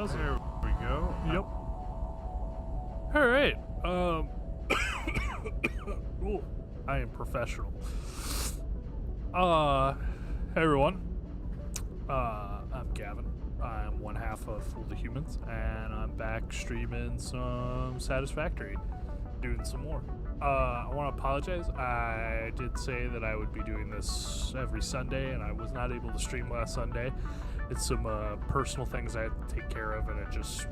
does it. There we go. Yep. All right. Ooh, I am professional. Hey everyone. I'm Gavin. I'm one half of Fool the Humans, and I'm back streaming some Satisfactory, doing some more. I want to apologize. I did say that I would be doing this every Sunday, and I was not able to stream last Sunday. It's some personal things I had to take care of, and it just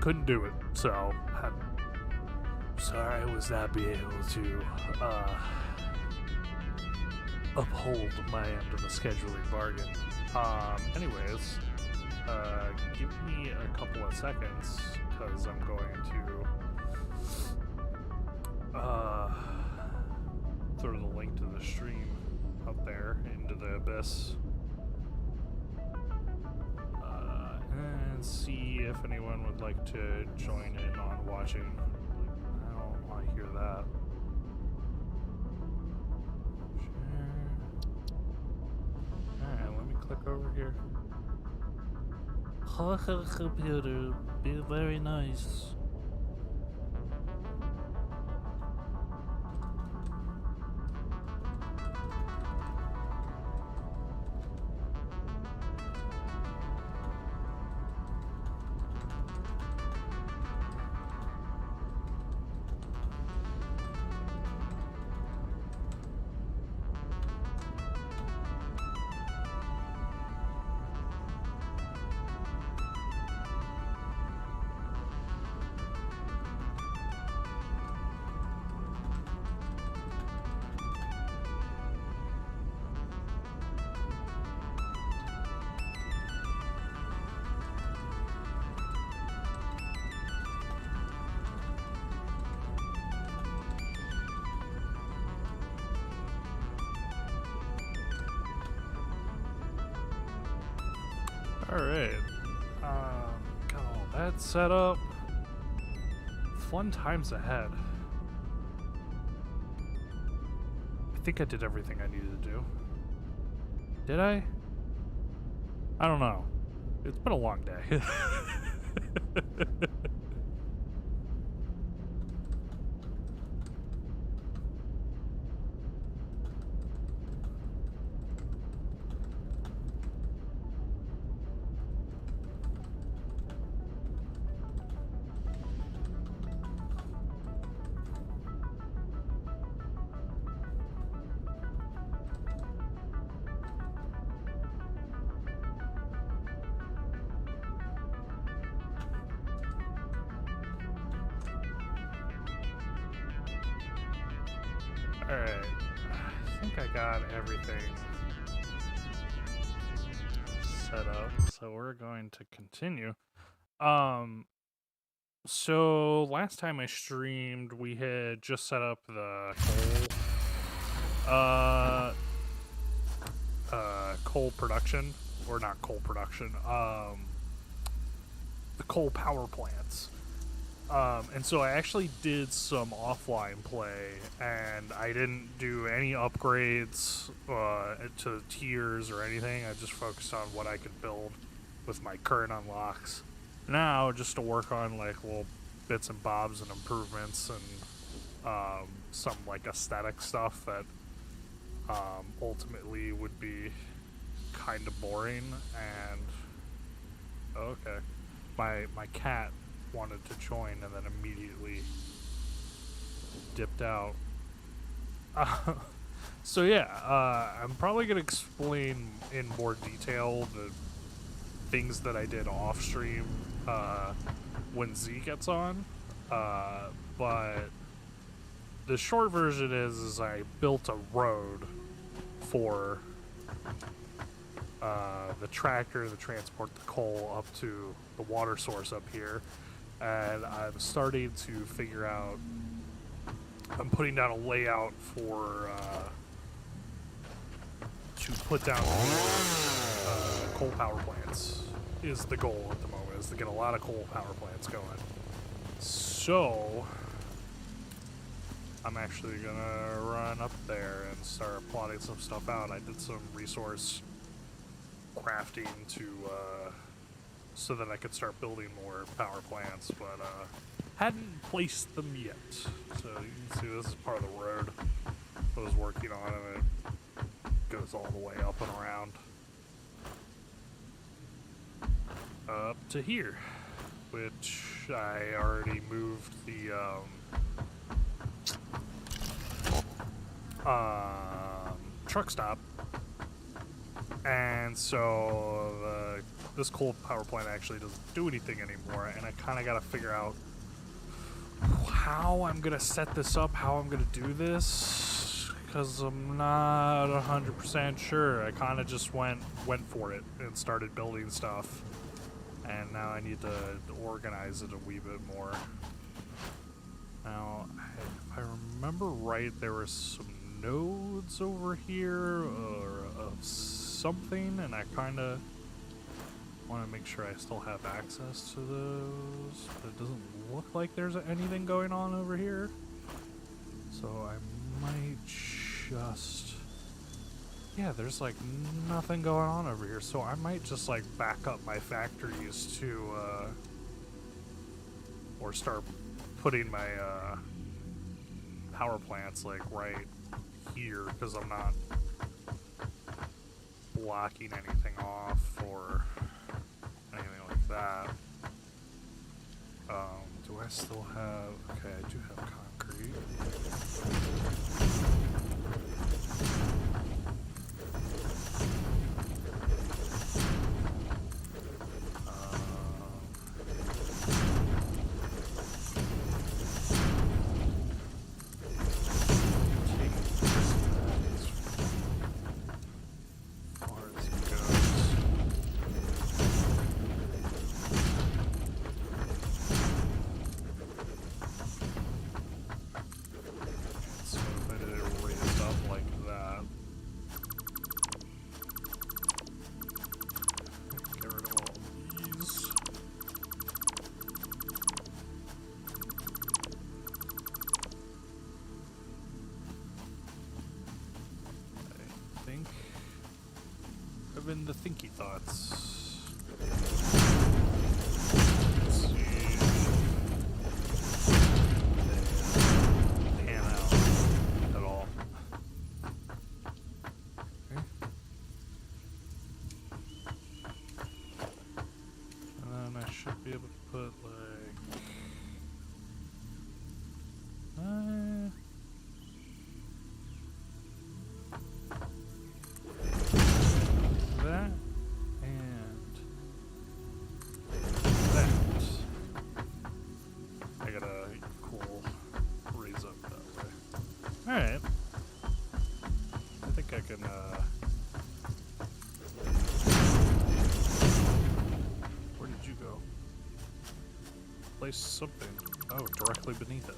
couldn't do it. So I'm sorry I was not be able to uphold my end of the scheduling bargain. Anyways, give me a couple of seconds because I'm going to throw the link to the stream up there into the abyss. And see if anyone would like to join in on watching. I don't want to hear that. Alright, let me click over here. Hello, computer. Be very nice. Alright, got all that set up. Fun times ahead. I think I did everything I needed to do. Did I? I don't know. It's been a long day. Alright, I think I got everything set up, so we're going to continue. So last time I streamed, we had just set up the coal production, or not coal production, the coal power plants. And so I actually did some offline play, and I didn't do any upgrades to the tiers or anything. I just focused on what I could build with my current unlocks. Now, just to work on like little bits and bobs and improvements and some like aesthetic stuff that ultimately would be kind of boring. And okay, my cat wanted to join and then immediately dipped out. So yeah, I'm probably gonna explain in more detail the things that I did off stream when Z gets on, but the short version is I built a road for the tractor to transport the coal up to the water source up here. And I'm starting to figure out, I'm putting down a layout for, to put down coal power plants is the goal at the moment, is to get a lot of coal power plants going. So, I'm actually gonna run up there and start plotting some stuff out. I did some resource crafting to, so that I could start building more power plants, but hadn't placed them yet. So you can see this is part of the road I was working on, and it goes all the way up and around up to here, which I already moved the truck stop, and so this coal power plant actually doesn't do anything anymore, and I kind of got to figure out how I'm gonna set this up, how I'm gonna do this, because I'm not 100% sure. I kind of just went for it and started building stuff, and now I need to organize it a wee bit more. Now, if I remember right, there were some nodes over here or of something, and I kind of want to make sure I still have access to those, but it doesn't look like there's anything going on over here, so I might just, yeah, there's like nothing going on over here, so I might just like back up my factories to or start putting my power plants like right here, because I'm not blocking anything off or anything like that. Do I still have, okay, I do have concrete. In the thinky thoughts. Let's see. They pan out at all. Okay. And then I should be able to put like that and that. I got a cool raise up that way. Alright. I think I can where did you go? Place something. Oh, directly beneath it.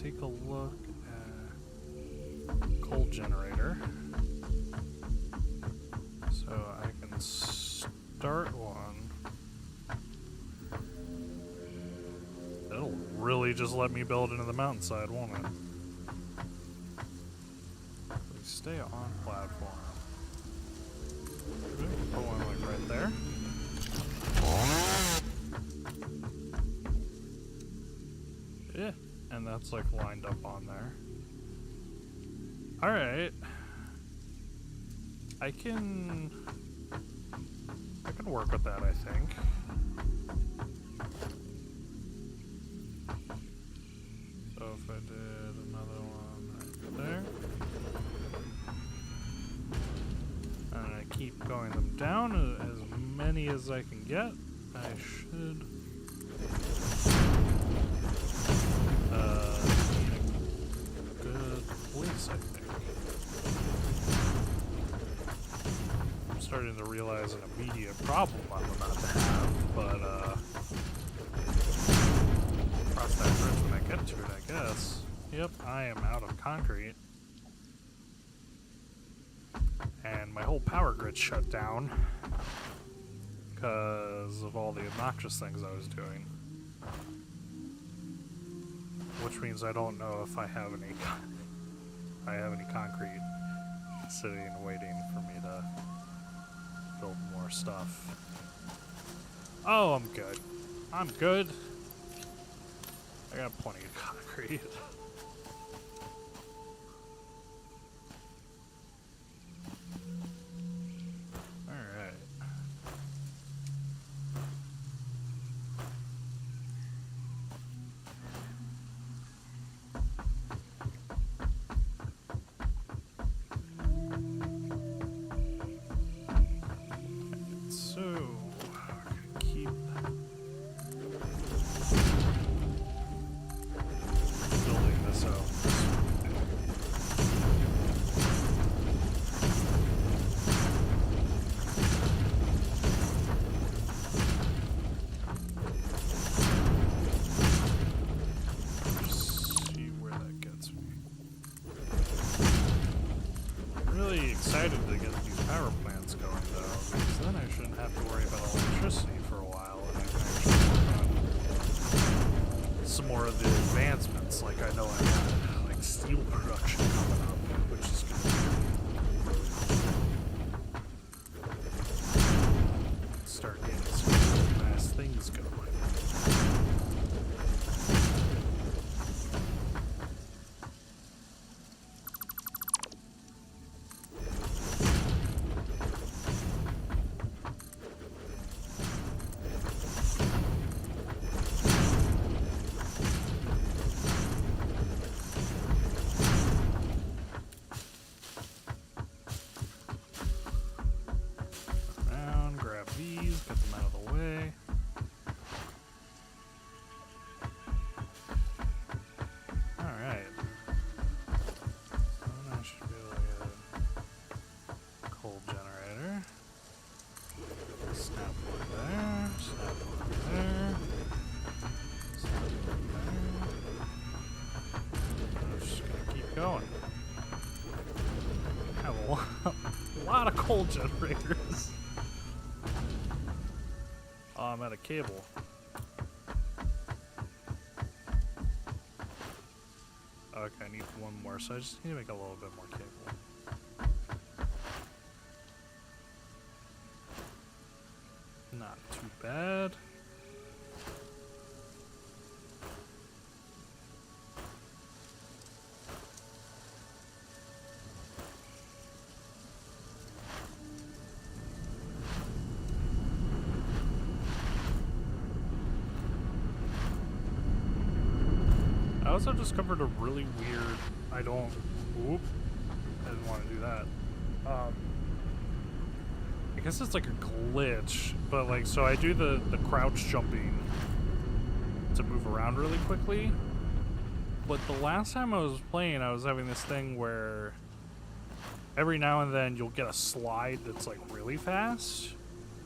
Take a look at coal generator. So I can start one. That'll really just let me build into the mountainside, won't it? stay on platform. Put one like right there. Yeah, and that's like lined up on there. Alright. I can work with that, I think. So if I did another one right there. And I keep going them down as many as I can get. I should be in a good place, I think. I'm starting to realize an immediate problem I'm about to have, but cross that bridge when I get to it, I guess. Yep, I am out of concrete. And my whole power grid shut down because of all the obnoxious things I was doing. Which means I don't know if I have any concrete sitting and waiting for me to build more stuff. Oh, I'm good. I'm good. I got plenty of concrete. Alright. So, we're gonna keep building this out. Just see where that gets me. I'm really excited to get these power plants going though, because then I shouldn't have to worry about electricity for a while, and I can actually work on some more of the advancements. Like I know I got like steel production coming up, which is good. Start getting some really nice things going. Around, grab these, get them out of the way. Alright. Then I should be able to get a coal generator. Snap one there, snap one there, snap one there. I'm just gonna keep going. I have a lot of coal generators. Oh, I'm out of cable. Okay, I need one more, so I just need to make a little bit more cable. Not too bad. I also discovered a really weird, I didn't want to do that. I guess it's like a glitch, but like, so I do the crouch jumping to move around really quickly, but the last time I was playing, I was having this thing where every now and then you'll get a slide that's like really fast,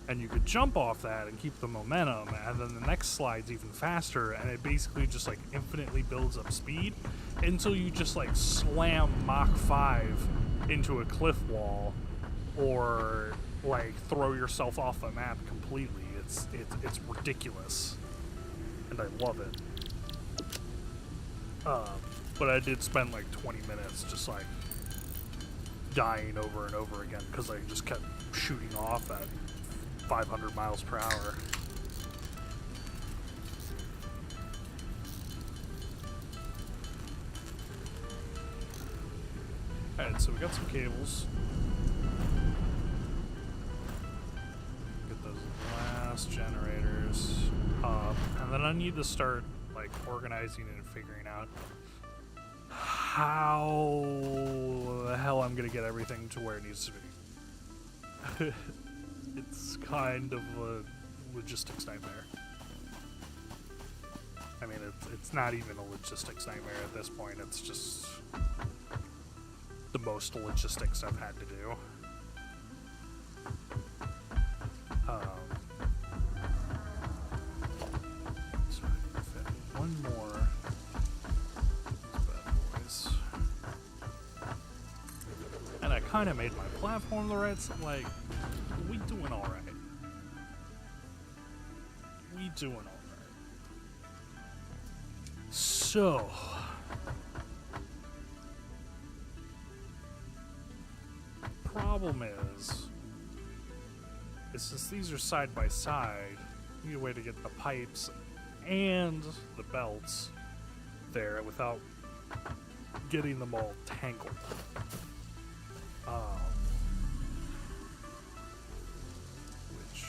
and you could jump off that and keep the momentum, and then the next slide's even faster, and it basically just like infinitely builds up speed until you just like slam Mach 5 into a cliff wall or like throw yourself off the map completely. It's ridiculous, and I love it. But I did spend like 20 minutes just like dying over and over again because I just kept shooting off at 500 miles per hour. Alright, so we got some cables. Get those last generators up. And then I need to start, like, organizing and figuring out how the hell I'm gonna get everything to where it needs to be. It's kind of a logistics nightmare. I mean, it's not even a logistics nightmare at this point, it's just the most logistics I've had to do. So I can fit one more. These bad boys. And I kind of made my platform the right side. Like, we doing all right. We doing all right. So. Problem is since these are side by side, you need a way to get the pipes and the belts there without getting them all tangled. Which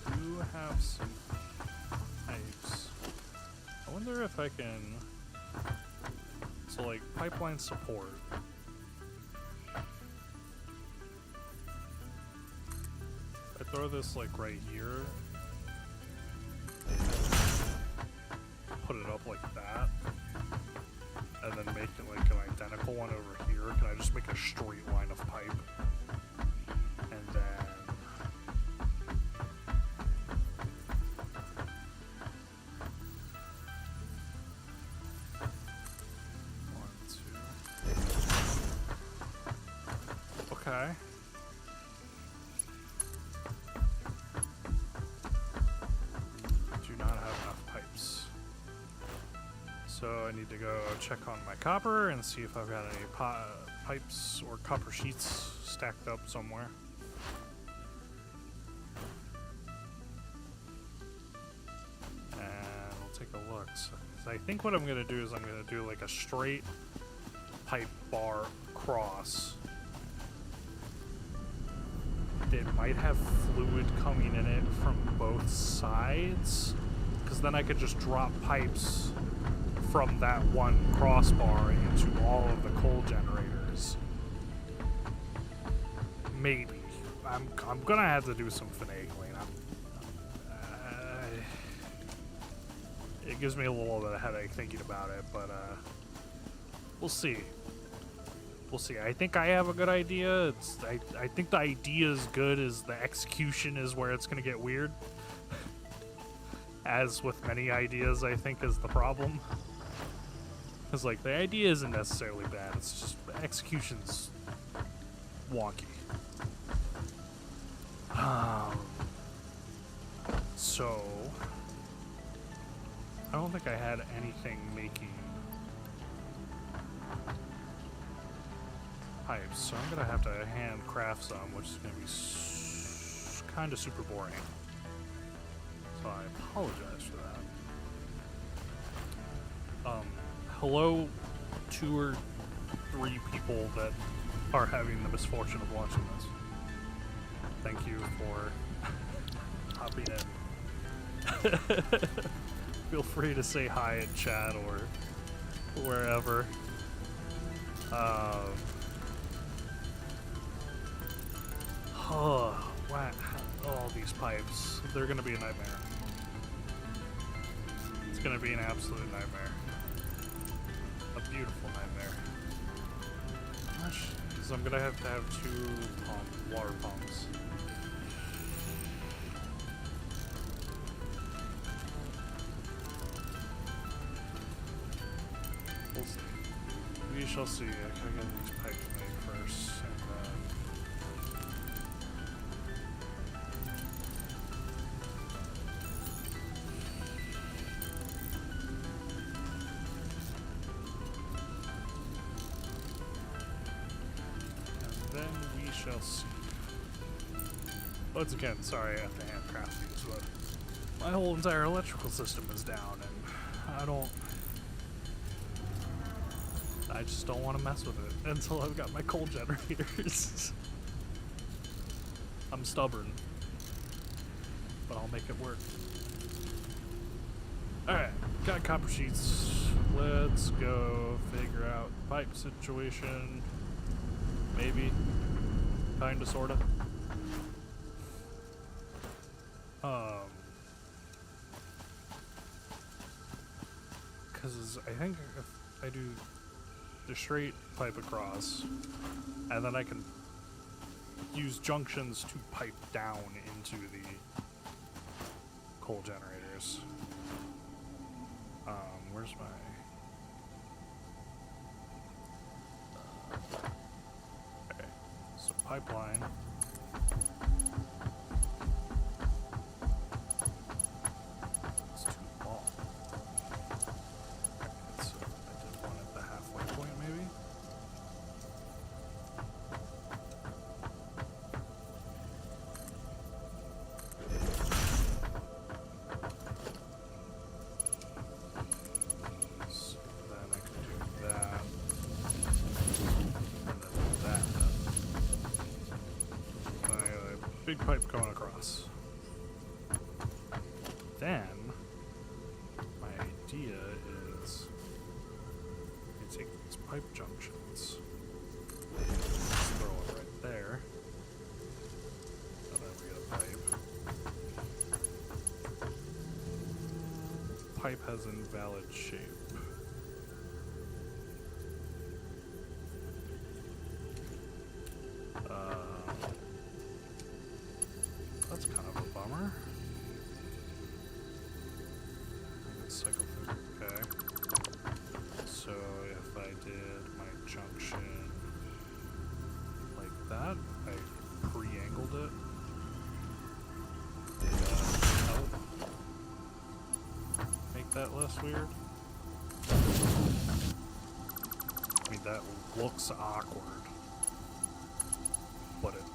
I do have some pipes. I wonder if I can. So, like, pipeline support. I throw this like right here, put it up like that, and then make it like an identical one over here. Can I just make a straight line of pipe? And then one, two. Okay. So I need to go check on my copper and see if I've got any pipes or copper sheets stacked up somewhere. And we'll take a look. So I think what I'm going to do is I'm going to do like a straight pipe bar across. It might have fluid coming in it from both sides, because then I could just drop pipes from that one crossbar into all of the coal generators. Maybe. I'm gonna have to do some finagling. It gives me a little bit of a headache thinking about it, but we'll see. We'll see. I think I have a good idea. I think the idea is good, as the execution is where it's gonna get weird. As with many ideas, I think is the problem. Because, like, the idea isn't necessarily bad, it's just the execution's wonky. So, I don't think I had anything making pipes, so I'm going to have to hand craft some, which is going to be kind of super boring. So I apologize for that. Hello, 2 or 3 people that are having the misfortune of watching this. Thank you for hopping in. Feel free to say hi in chat or wherever. Oh, wow. All these pipes. They're going to be a nightmare. It's going to be an absolute nightmare. A beautiful nightmare. Gosh, because I'm going to have 2 water pumps. We'll see. We shall see. I can get these pipes made first, and then then we shall see. Once again, sorry I have to handcraft these, but my whole entire electrical system is down, and I just don't want to mess with it until I've got my coal generators. I'm stubborn, but I'll make it work. Alright, got copper sheets. Let's go figure out pipe situation. Maybe. Kinda, sorta. Because I think if I do the straight pipe across, and then I can use junctions to pipe down into the coal generators. Where's my... okay, so pipeline. It's too long. Okay, so I did one at the halfway point, maybe? So then I can do that. And then that. And I got a big pipe going across. Then, my idea is I take these pipe junctions, throw it right there, and then we get a pipe. Pipe has invalid shape. That's kind of a bummer. Cycle through. Okay. So if I did my junction like that, I pre-angled it. Did that help make that less weird? I mean, that looks awkward, but it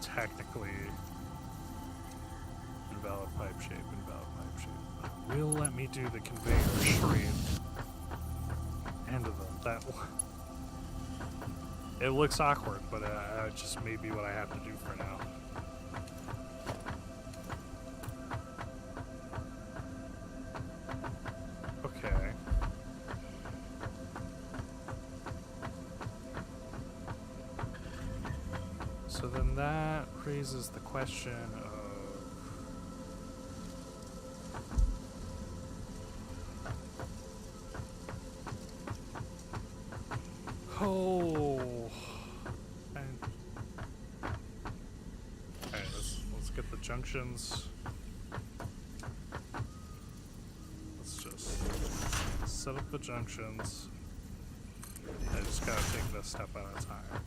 technically invalid pipe shape, invalid pipe shape. Will let me do the conveyor straight into that one. It looks awkward, but it just may be what I have to do for now. Okay. So then that raises the question of alright, let's get the junctions. Let's just set up the junctions. I just gotta take this step at a time.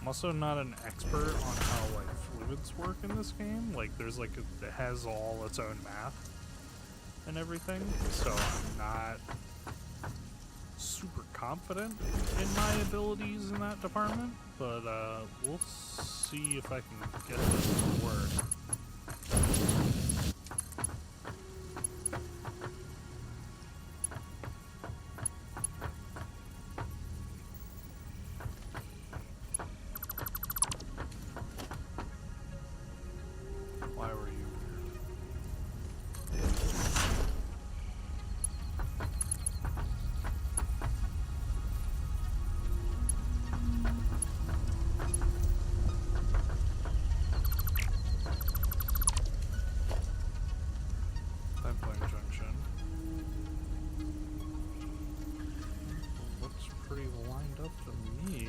I'm also not an expert on how like fluids work in this game. Like there's like it has all its own math and everything, so I'm not super confident in my abilities in that department, but we'll see if I can get this to work. Why were you pipeline junction? Looks pretty lined up to me.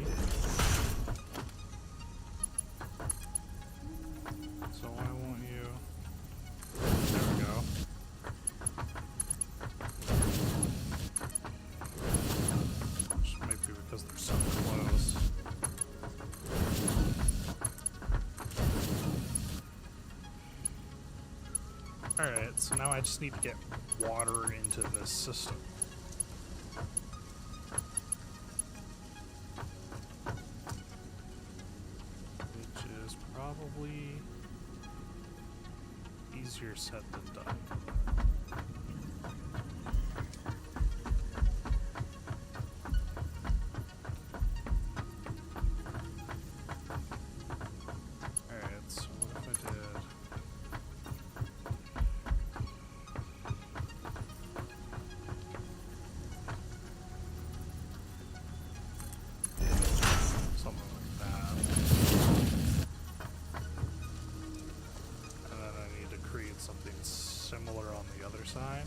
So why won't you? Alright, so now I just need to get water into this system. Which is probably easier said than done. Something similar on the other side.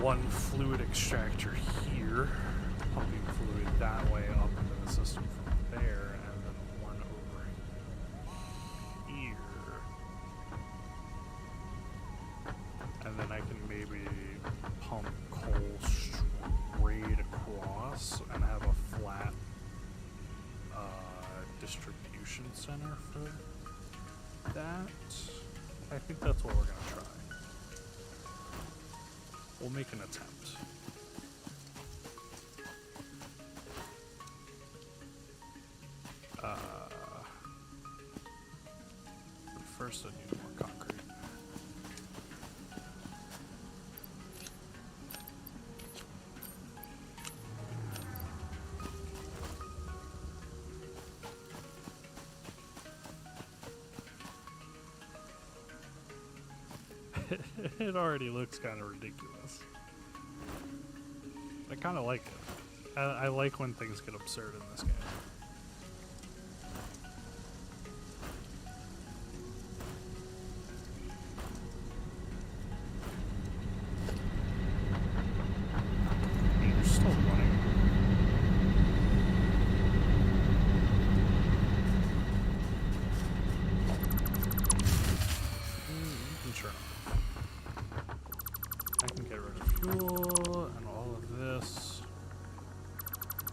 One fluid extractor here, pumping fluid that way up into the system from there, and then one over here. And then I can maybe pump coal straight across and have a flat distribution center for that. I think that's what we're going to try. We'll make an attempt. But first I need more concrete. It already looks kind of ridiculous. I kind of like it. I like when things get absurd in this game. You're still running. Sure. I can get rid of fuel and all of this.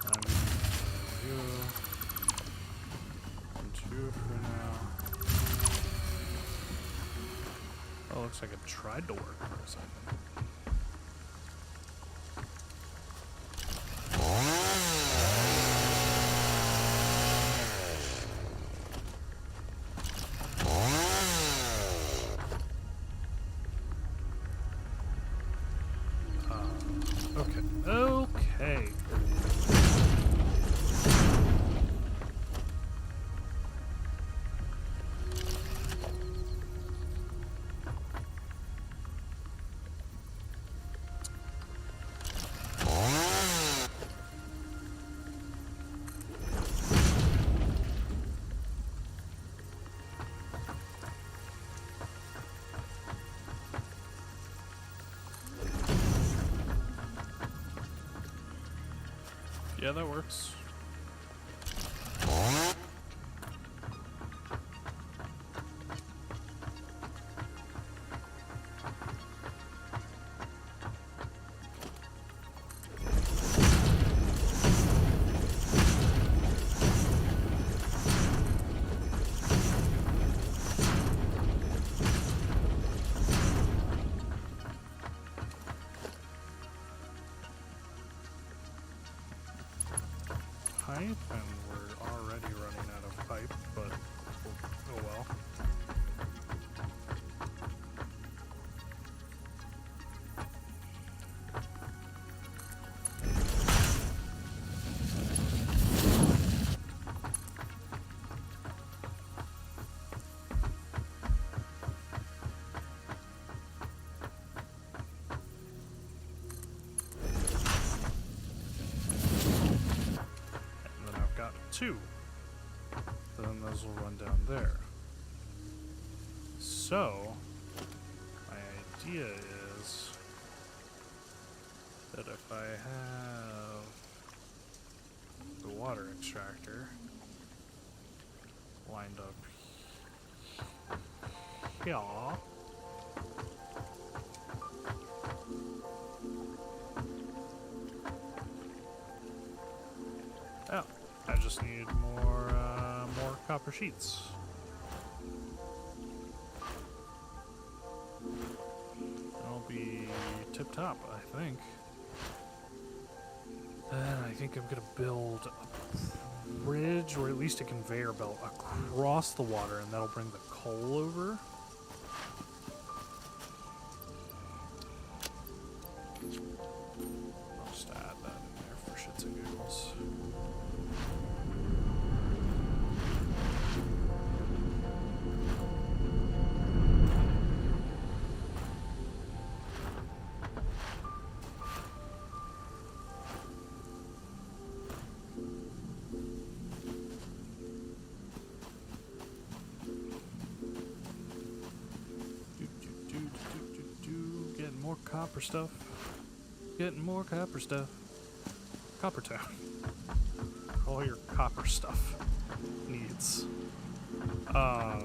And you. And two for now. Oh, looks like it tried to work for a second. Okay. Yeah, that works. pipe, and we're already running out of pipe, but oh well. Two. Then those will run down there. So, my idea is that if I have the water extractor lined up here, oh. I just need more copper sheets. I'll be tip top, I think. And I think I'm gonna build a bridge, or at least a conveyor belt across the water, and that'll bring the coal over. I'll just add that in there for shits and giggles. More copper stuff. Getting more copper stuff. Copper Town. All your copper stuff needs. Grab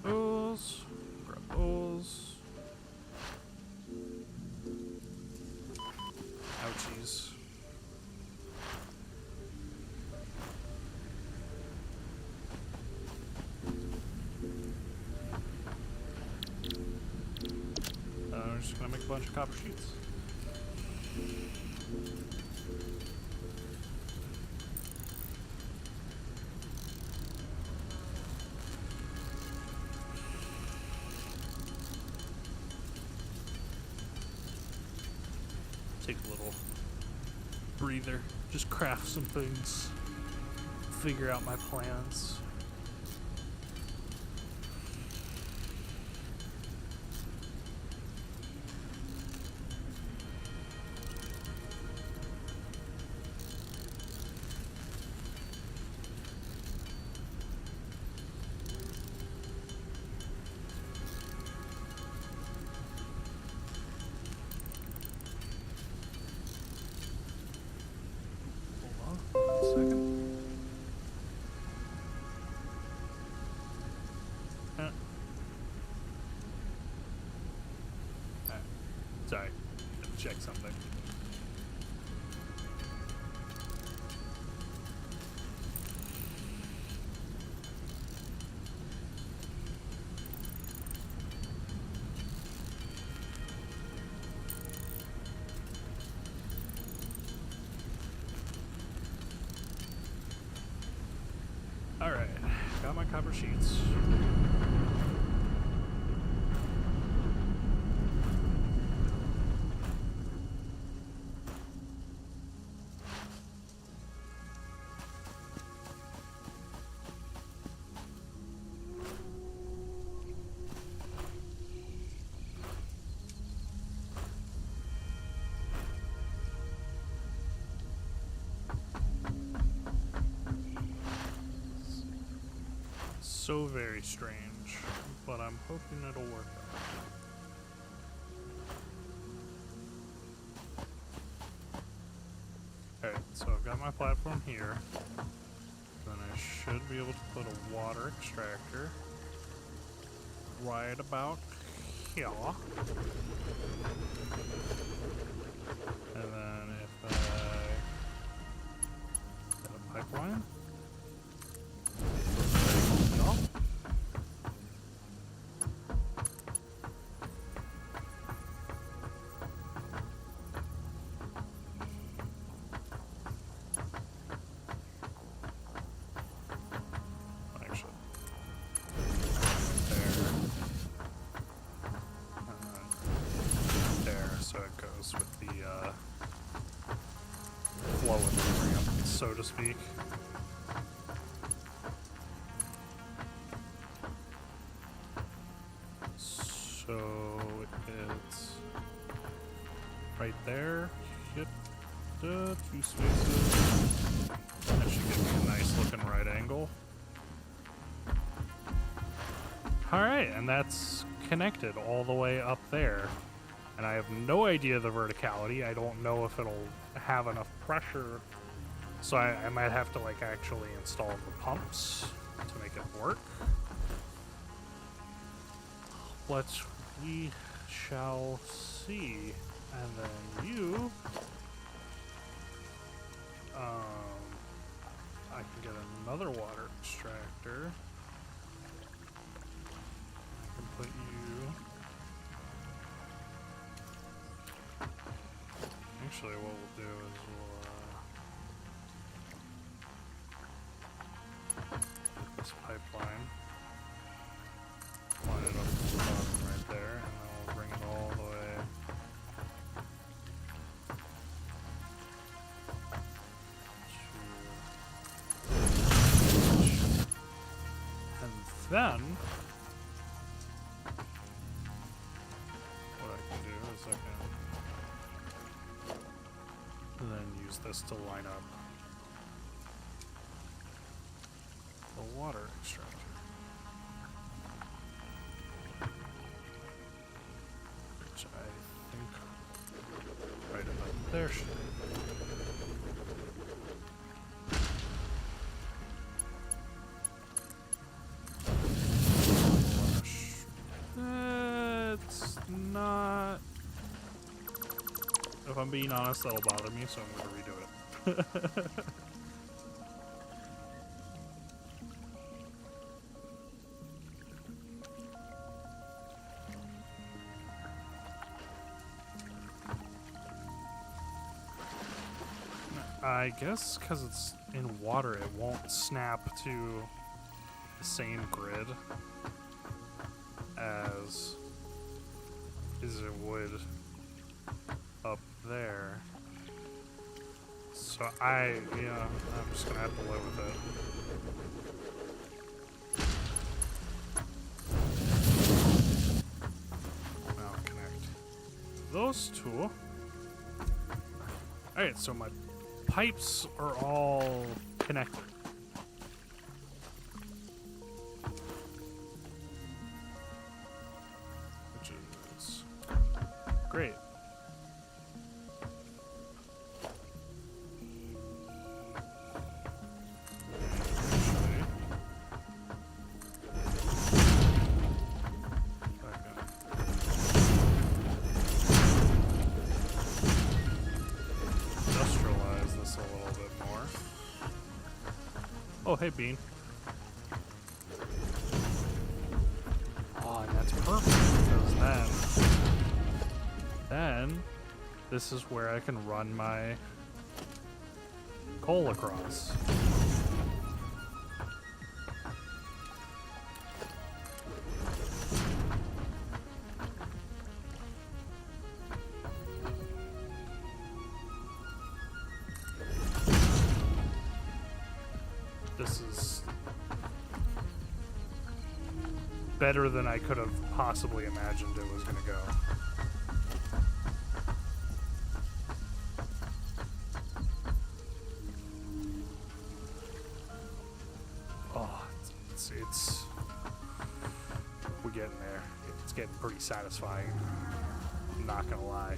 those. Grab those. Ouchies. We're just gonna make a bunch of copper sheets. Take a little breather, just craft some things, figure out my plans. Sorry, check something. Alright, got my copper sheets. So very strange, but I'm hoping it'll work out. Alright, so I've got my platform here. Then I should be able to put a water extractor right about here. And then if I get a pipeline. so to speak. So it's right there. Yep. 2 spaces. That should give me a nice looking right angle. Alright, and that's connected all the way up there. And I have no idea the verticality. I don't know if it'll have enough pressure. So I might have to like actually install the pumps to make it work. But we shall see. And then you... I can get another water extractor. I can put you... Actually, what we'll do is we'll get this pipeline, line it up to the bottom right there, and then we'll bring it all the way to... And then what I can do is I can then use this to line up the water extractor. Which I think right about there should be. It's not... If I'm being honest, that'll bother me, so I'm going to redo it. I guess because it's in water, it won't snap to the same grid as it would up there. So I'm just gonna have to live with it. Now connect those two. Alright, so my pipes are all connected. Which is great. Oh, hey, Bean. Oh, and that's perfect, because then this is where I can run my coal across. This is better than I could have possibly imagined it was going to go. Oh, it's we're getting there. It's getting pretty satisfying. I'm not going to lie.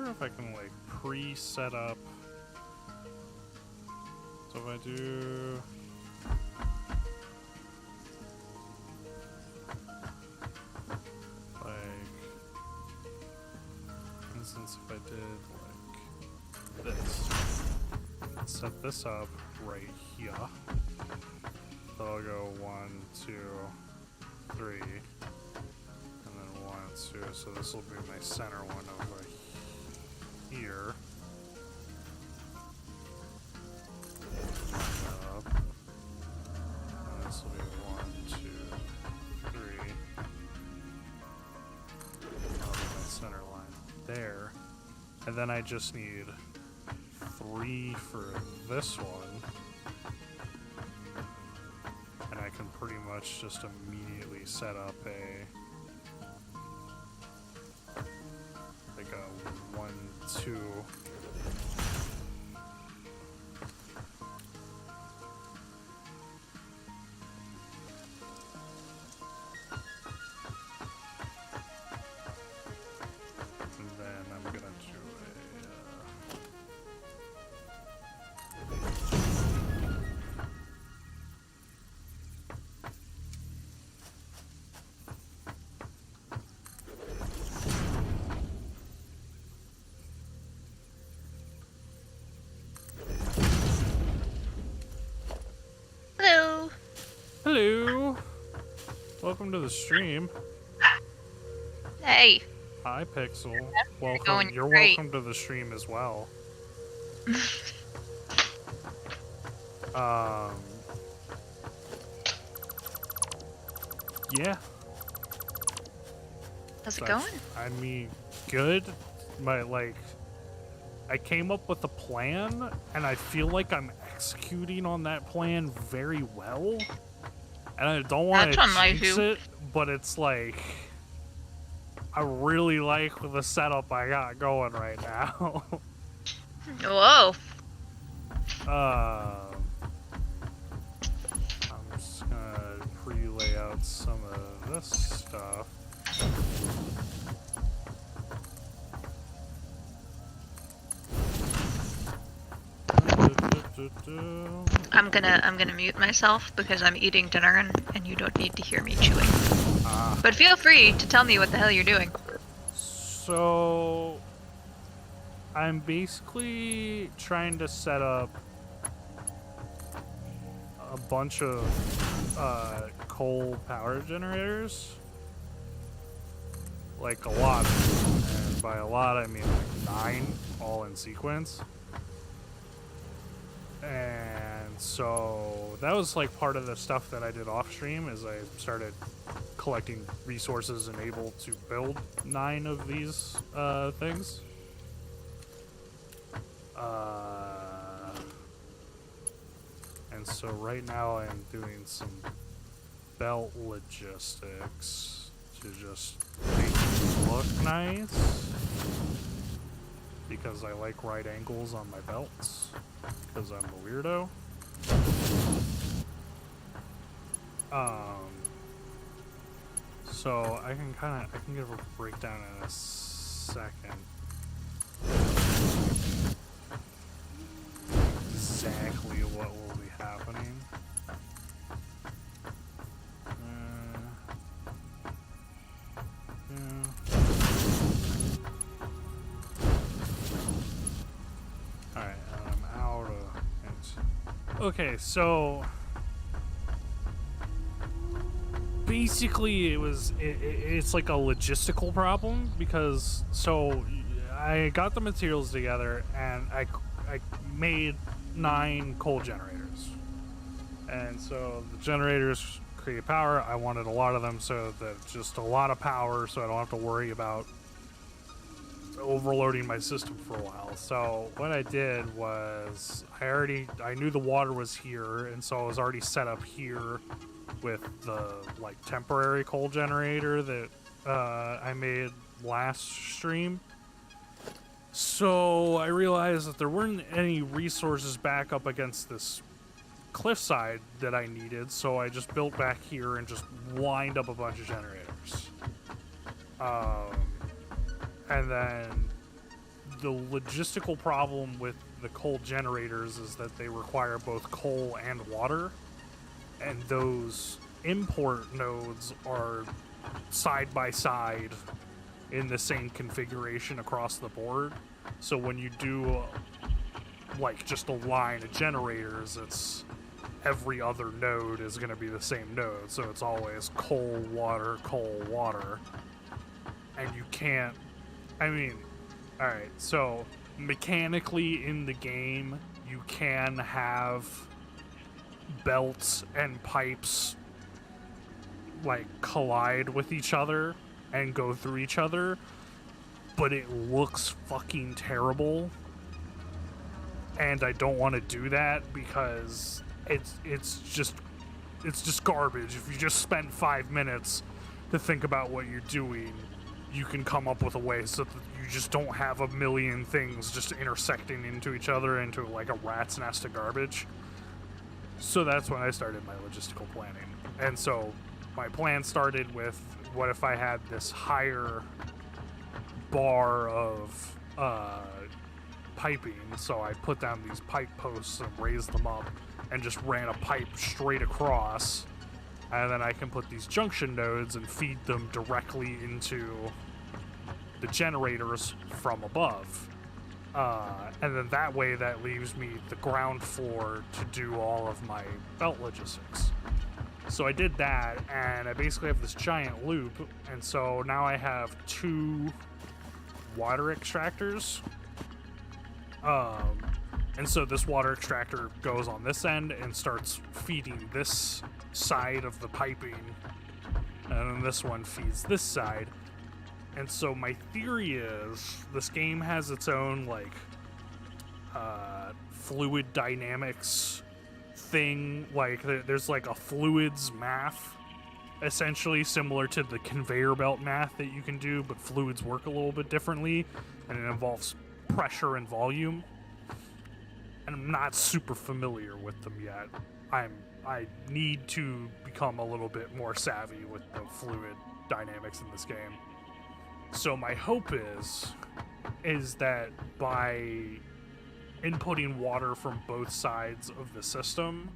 If I can like pre-set up. So if I do like, for instance, if I did like this, set this up right here. So I'll go 1, 2, 3, and then 1, 2. So this will be my center one over here. Up. And this will be 1, 2, 3. That'll be my center line there. And then I just need 3 for this one. And I can pretty much just immediately set up like a 1, 2. And then I'm gonna do Hello. Hello! Welcome to the stream. Hey. Hi, Pixel. going Welcome. You're great. welcome to the stream as well. Yeah. How's it That's- going? I mean, good. I came up with a plan, and I feel like I'm executing on that plan very well. And I don't want to That's unlike jinx you. it, but it's like I really like the setup I got going right now. Whoa. I'm just gonna pre-lay out some of this stuff. I'm gonna mute myself because I'm eating dinner and you don't need to hear me chewing. But feel free to tell me what the hell you're doing. So I'm basically trying to set up a bunch of coal power generators. Like a lot. And by a lot I mean like 9 all in sequence. And so that was like part of the stuff that I did off stream is I started collecting resources and able to build 9 of these things. And so right now I'm doing some belt logistics to just make it look nice. Because I like right angles on my belts. Because I'm a weirdo. So I can give a breakdown in a second. Exactly what will be happening. Alright, I'm out of... Okay, so... Basically, it's like a logistical problem, because... So, I got the materials together, and I made 9 coal generators. And so, the generators create power. I wanted a lot of them, so that just a lot of power, so I don't have to worry about overloading my system for a while. So what I did was I knew the water was here, and so I was already set up here with the like temporary coal generator that I made last stream. So I realized that there weren't any resources back up against this cliffside that I needed, so I just built back here and just lined up a bunch of generators. And then the logistical problem with the coal generators is that they require both coal and water, and those import nodes are side by side in the same configuration across the board. So when you do like just a line of generators. It's every other node is going to be the same node, so it's always coal, water, and you can't. I mean, all right. So mechanically in the game, you can have belts and pipes like collide with each other and go through each other, but it looks fucking terrible, and I don't want to do that because it's just garbage. If you just spend 5 minutes to think about what you're doing, you can come up with a way so that you just don't have a million things just intersecting into each other into like a rat's nest of garbage. So that's when I started my logistical planning. And so my plan started with, what if I had this higher bar of piping? So I put down these pipe posts and raised them up and just ran a pipe straight across, and then I can put these junction nodes and feed them directly into the generators from above. And then that way that leaves me the ground floor to do all of my belt logistics. So I did that, and I basically have this giant loop, and so now I have 2 water extractors. And so this water extractor goes on this end and starts feeding this side of the piping, and then this one feeds this side. And so my theory is this game has its own like fluid dynamics thing. Like there's like a fluids math, essentially similar to the conveyor belt math that you can do, but fluids work a little bit differently, and it involves pressure and volume. And I'm not super familiar with them yet. I need to become a little bit more savvy with the fluid dynamics in this game. So my hope is that by inputting water from both sides of the system,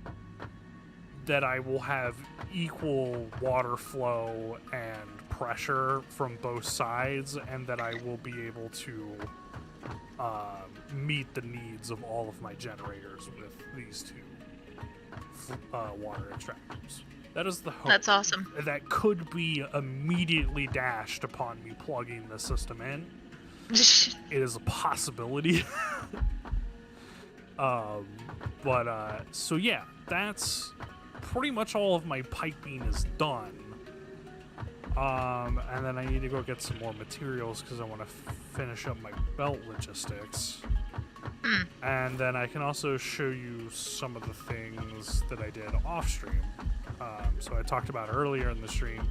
that I will have equal water flow and pressure from both sides, and that I will be able to meet the needs of all of my generators with these 2 water extractors. That is the hope. That's awesome. That could be immediately dashed upon me plugging the system in. It is a possibility. So yeah, that's pretty much all of my piping is done. And then I need to go get some more materials because I want to finish up my belt logistics. And then I can also show you some of the things that I did off stream. So I talked about earlier in the stream,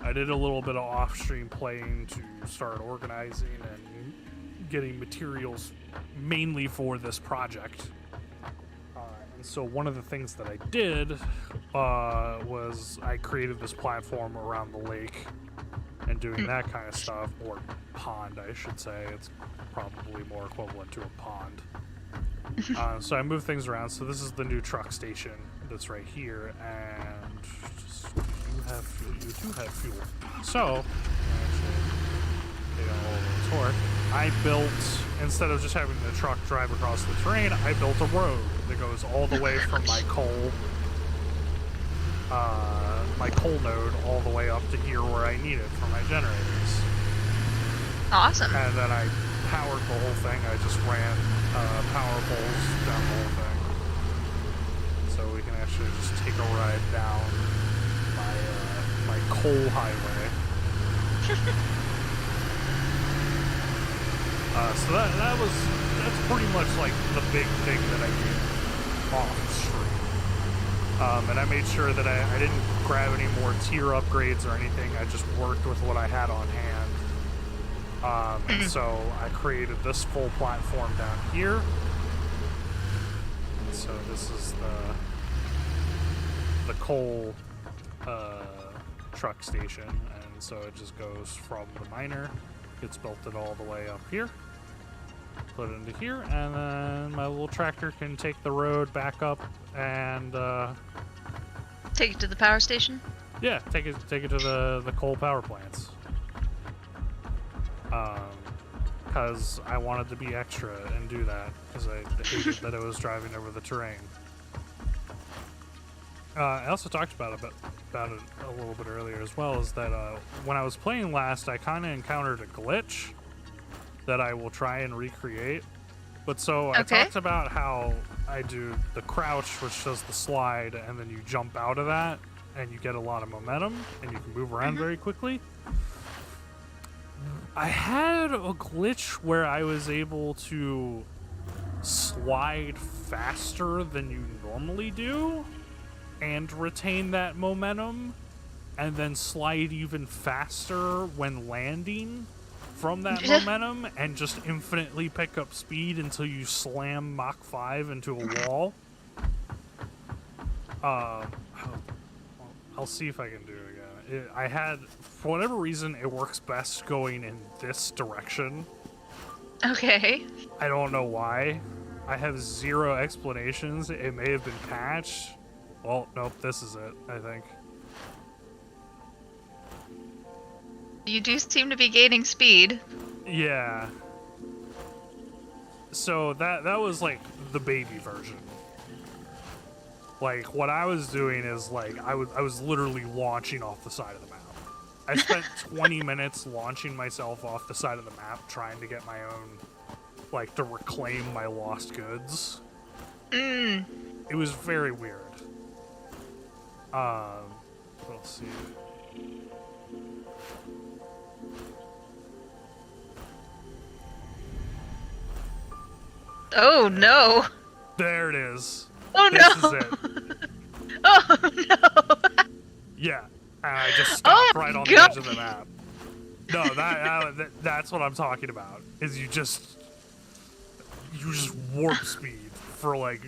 I did a little bit of off stream playing to start organizing and getting materials mainly for this project. And so one of the things that I did was I created this platform around the lake and doing that kind of stuff, or pond, I should say. It's probably more equivalent to a pond. So I moved things around. So this is the new truck station that's right here, and you do have fuel. So I built, instead of just having the truck drive across the terrain, I built a road that goes all the way from my coal node all the way up to here where I need it for my generators. Awesome. And then I powered the whole thing. I just ran power poles down the whole thing. So we can actually just take a ride down my coal highway. So that's pretty much like the big thing that I did off stream. And I made sure that I didn't grab any more tier upgrades or anything. I just worked with what I had on hand. And so I created this full platform down here. So this is the coal truck station, and so it just goes from the miner, gets belted all the way up here, put it into here, and then my little tractor can take the road back up and take it to the power station. Yeah, take it to the coal power plants. because I wanted to be extra and do that, because I hated that I was driving over the terrain. I also talked about it a little bit earlier as well, is that when I was playing last, I kind of encountered a glitch that I will try and recreate. But so I talked about how I do the crouch, which does the slide, and then you jump out of that, and you get a lot of momentum, and you can move around very quickly. I had a glitch where I was able to slide faster than you normally do and retain that momentum, and then slide even faster when landing from that momentum, and just infinitely pick up speed until you slam Mach 5 into a wall. I'll see if I can do it again. I had, for whatever reason, it works best going in this direction. Okay. I don't know why. I have zero explanations. It may have been patched. Well, nope, this is it, I think. You do seem to be gaining speed. Yeah. So that was like the baby version. Like, what I was doing is, like, I was literally launching off the side of the map. I spent 20 minutes launching myself off the side of the map trying to get my own, like, to reclaim my lost goods. It was very weird. Let's see. Oh no! There it is. Oh this no! Is it. Oh no! Yeah, and I just stopped right on the edge of the map. No, that's what I'm talking about. Is you just warp speed for like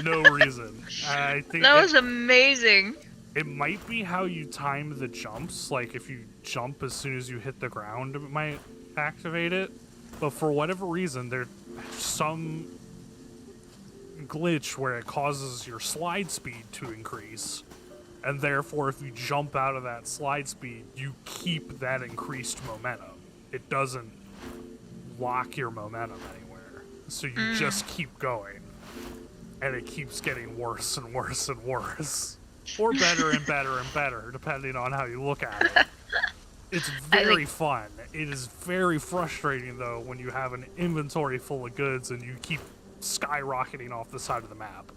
no reason. And I think that was amazing. It might be how you time the jumps. Like if you jump as soon as you hit the ground, it might activate it. But for whatever reason, there's some glitch where it causes your slide speed to increase. And therefore, if you jump out of that slide speed, you keep that increased momentum. It doesn't lock your momentum anywhere. So you just keep going. And it keeps getting worse and worse and worse. Or better and better and better, depending on how you look at it. It's very fun. It is very frustrating, though, when you have an inventory full of goods and you keep skyrocketing off the side of the map.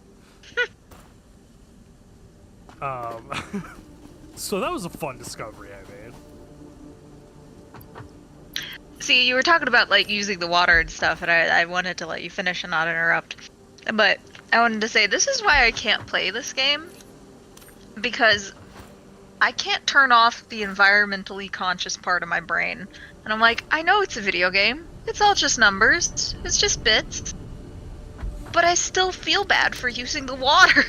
So that was a fun discovery I made. See, you were talking about, like, using the water and stuff, and I wanted to let you finish and not interrupt. But I wanted to say, this is why I can't play this game. Because I can't turn off the environmentally conscious part of my brain. And I'm like, I know it's a video game. It's all just numbers. It's just bits. But I still feel bad for using the water.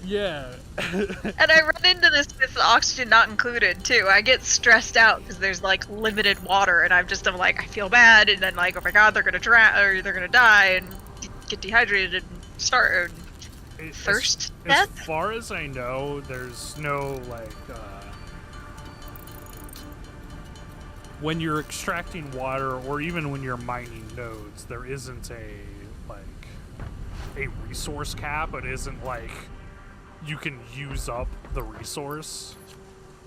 Yeah. And I run into this with oxygen not included, too. I get stressed out because there's, like, limited water. And I'm like, I feel bad. And then, like, oh my god, they're going to drown, or they're going to die and get dehydrated and start... First as far as I know, there's no, like, when you're extracting water, or even when you're mining nodes, there isn't a resource cap. It isn't like you can use up the resource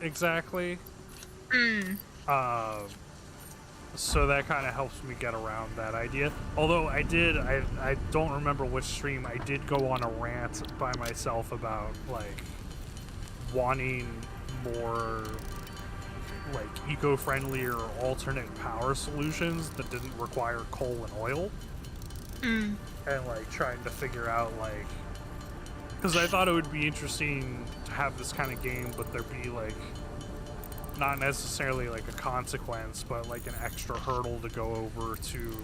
exactly. So that kind of helps me get around that idea. Although I don't remember which stream, I did go on a rant by myself about, like, wanting more, like, eco-friendly or alternate power solutions that didn't require coal and oil. And, like, trying to figure out, like... Because I thought it would be interesting to have this kind of game, but there be, like... not necessarily like a consequence, but like an extra hurdle to go over to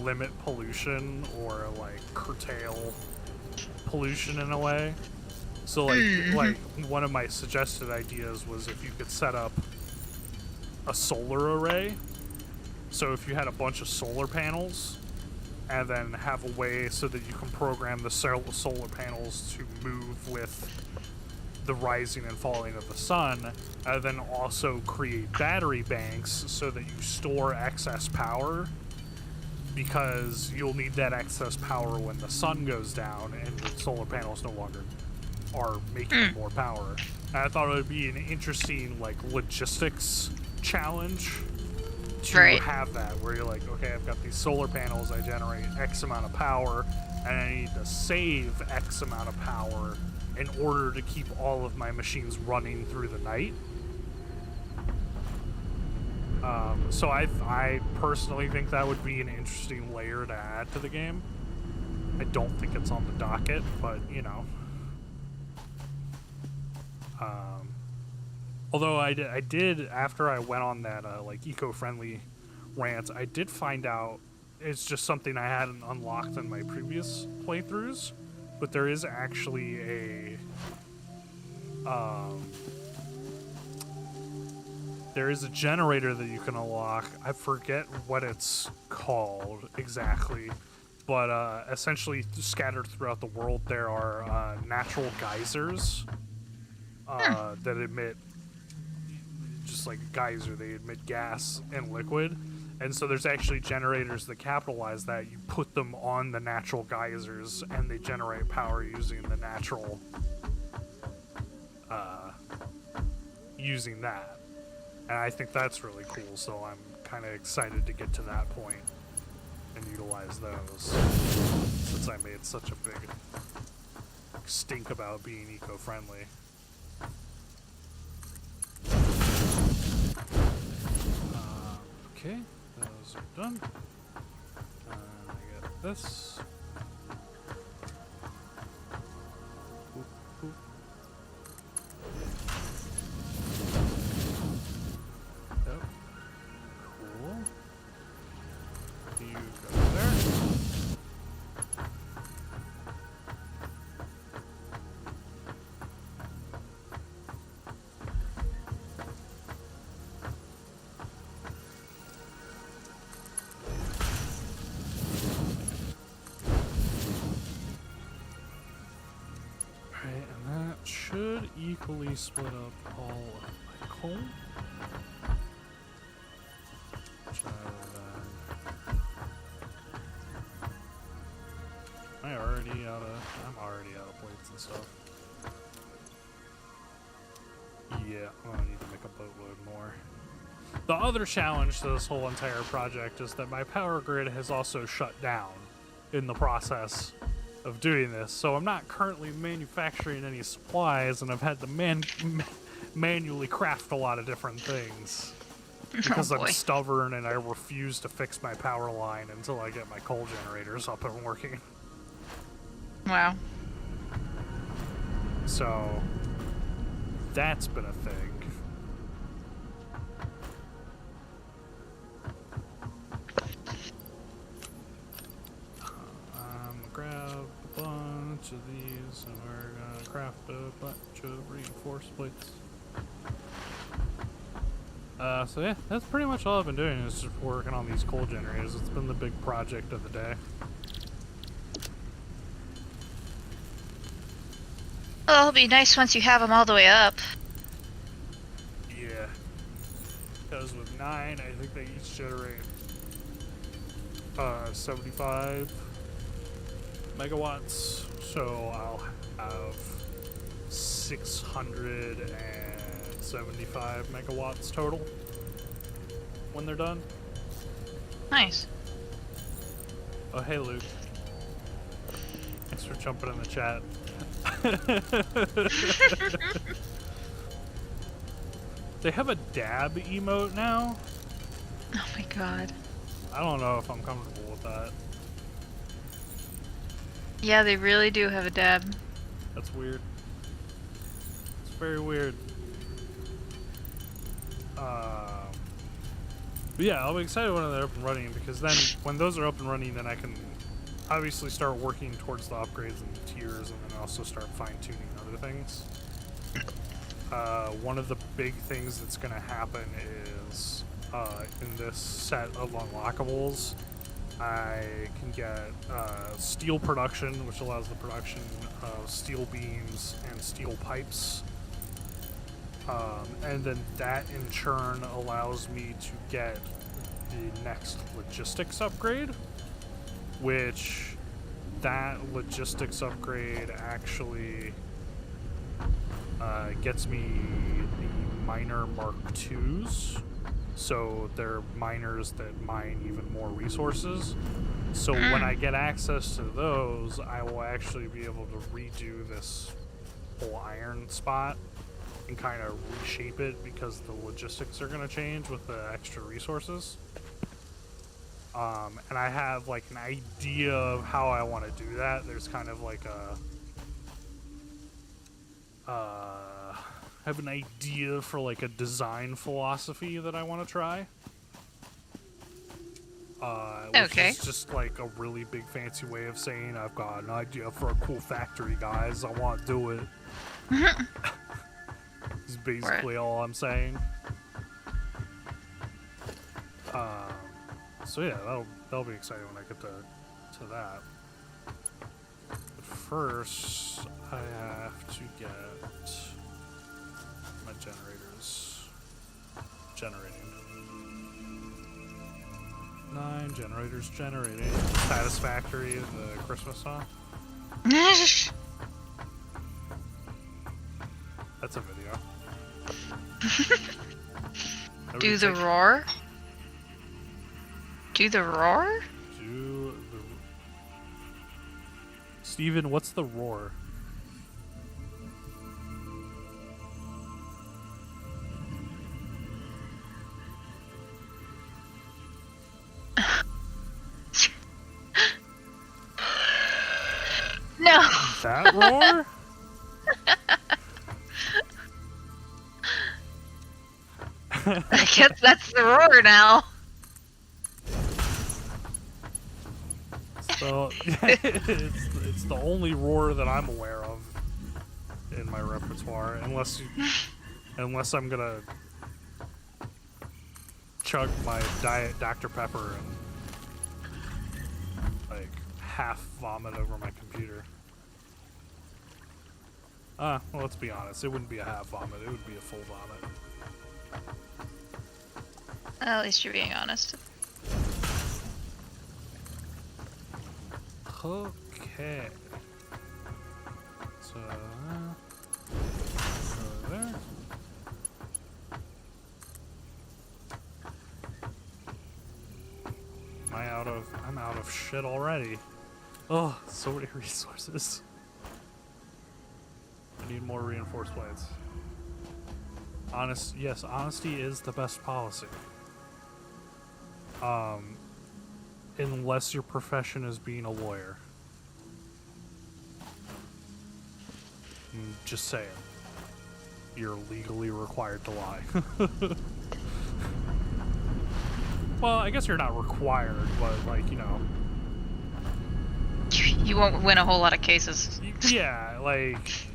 limit pollution or like curtail pollution in a way. So like one of my suggested ideas was if you could set up a solar array. So if you had a bunch of solar panels and then have a way so that you can program the solar panels to move with the rising and falling of the sun, and then also create battery banks so that you store excess power, because you'll need that excess power when the sun goes down and the solar panels no longer are making more power. And I thought it would be an interesting, like, logistics challenge to have that, where you're like, okay, I've got these solar panels, I generate X amount of power, and I need to save X amount of power in order to keep all of my machines running through the night. So I personally think that would be an interesting layer to add to the game. I don't think it's on the docket, but, you know. Although I did, after I went on that, like, eco-friendly rant, I did find out it's just something I hadn't unlocked in my previous playthroughs, but there is actually a, there is a generator that you can unlock. I forget what it's called exactly, but essentially scattered throughout the world there are natural geysers that emit, just like a geyser, they emit gas and liquid. And so there's actually generators that capitalize that. You put them on the natural geysers and they generate power using the natural, using that. And I think that's really cool, so I'm kind of excited to get to that point and utilize those, since I made such a big stink about being eco-friendly. Okay, those are done. I got this. Boop, boop. Yep. Cool. You go there. Should equally split up all of my coal. I'm already out of plates and stuff. Yeah, I'm gonna need to make a boatload more. The other challenge to this whole entire project is that my power grid has also shut down in the process of doing this, so I'm not currently manufacturing any supplies, and I've had to manually craft a lot of different things because I'm stubborn and I refuse to fix my power line until I get my coal generators up and working. Wow. So that's been a thing. Grab a bunch of these and we're gonna craft a bunch of reinforced plates. So yeah, that's pretty much all I've been doing, is just working on these coal generators. It's been the big project of the day. Well, it'll be nice once you have them all the way up. Yeah. Because with 9, I think they each generate 75 megawatts, so I'll have 675 megawatts total when they're done. Nice. Oh, hey Luke. Thanks for jumping in the chat. They have a dab emote now? Oh my god. I don't know if I'm comfortable with that. Yeah, they really do have a dab. That's weird. It's very weird. But yeah, I'll be excited when they're up and running, because then when those are up and running, then I can obviously start working towards the upgrades and the tiers, and then also start fine-tuning other things. One of the big things that's going to happen is in this set of unlockables I can get steel production, which allows the production of steel beams and steel pipes. And then that in turn allows me to get the next logistics upgrade, which that logistics upgrade actually gets me the miner Mark IIs. So they're miners that mine even more resources. So when I get access to those, I will actually be able to redo this whole iron spot and kind of reshape it because the logistics are going to change with the extra resources. And I have like an idea of how I want to do that. There's kind of like I have an idea for like a design philosophy that I want to try. Which is just like a really big fancy way of saying I've got an idea for a cool factory, guys. I want to do it. Is basically all I'm saying. So yeah, that'll be exciting when I get to that. But first, I have to get my generators generating. 9 generators generating. Satisfactory, the Christmas song. That's a video. Do the roar? Do the roar? Do the... Steven, what's the roar? No. That roar? I guess that's the roar now. So it's the only roar that I'm aware of in my repertoire, unless I'm gonna chug my diet Dr. Pepper and like half vomit over my computer. Well, let's be honest, it wouldn't be a half vomit, it would be a full vomit. At least you're being honest. Okay. So, over there. I'm out of shit already. Oh, so many resources. I need more reinforced blades. Yes, honesty is the best policy. Unless your profession is being a lawyer. Just saying. You're legally required to lie. Well, I guess you're not required, but like, you know. You won't win a whole lot of cases. Yeah, like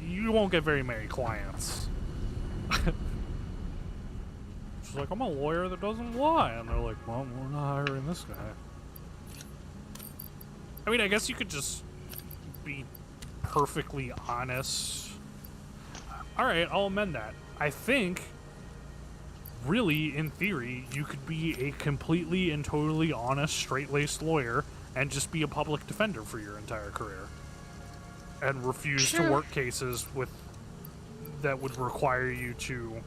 you won't get very many clients. She's like, I'm a lawyer that doesn't lie. And they're like, well, we're not hiring this guy. I mean, I guess you could just be perfectly honest. Alright, I'll amend that. I think, really, in theory, you could be a completely and totally honest, straight-laced lawyer and just be a public defender for your entire career. And refuse to work cases that would require you to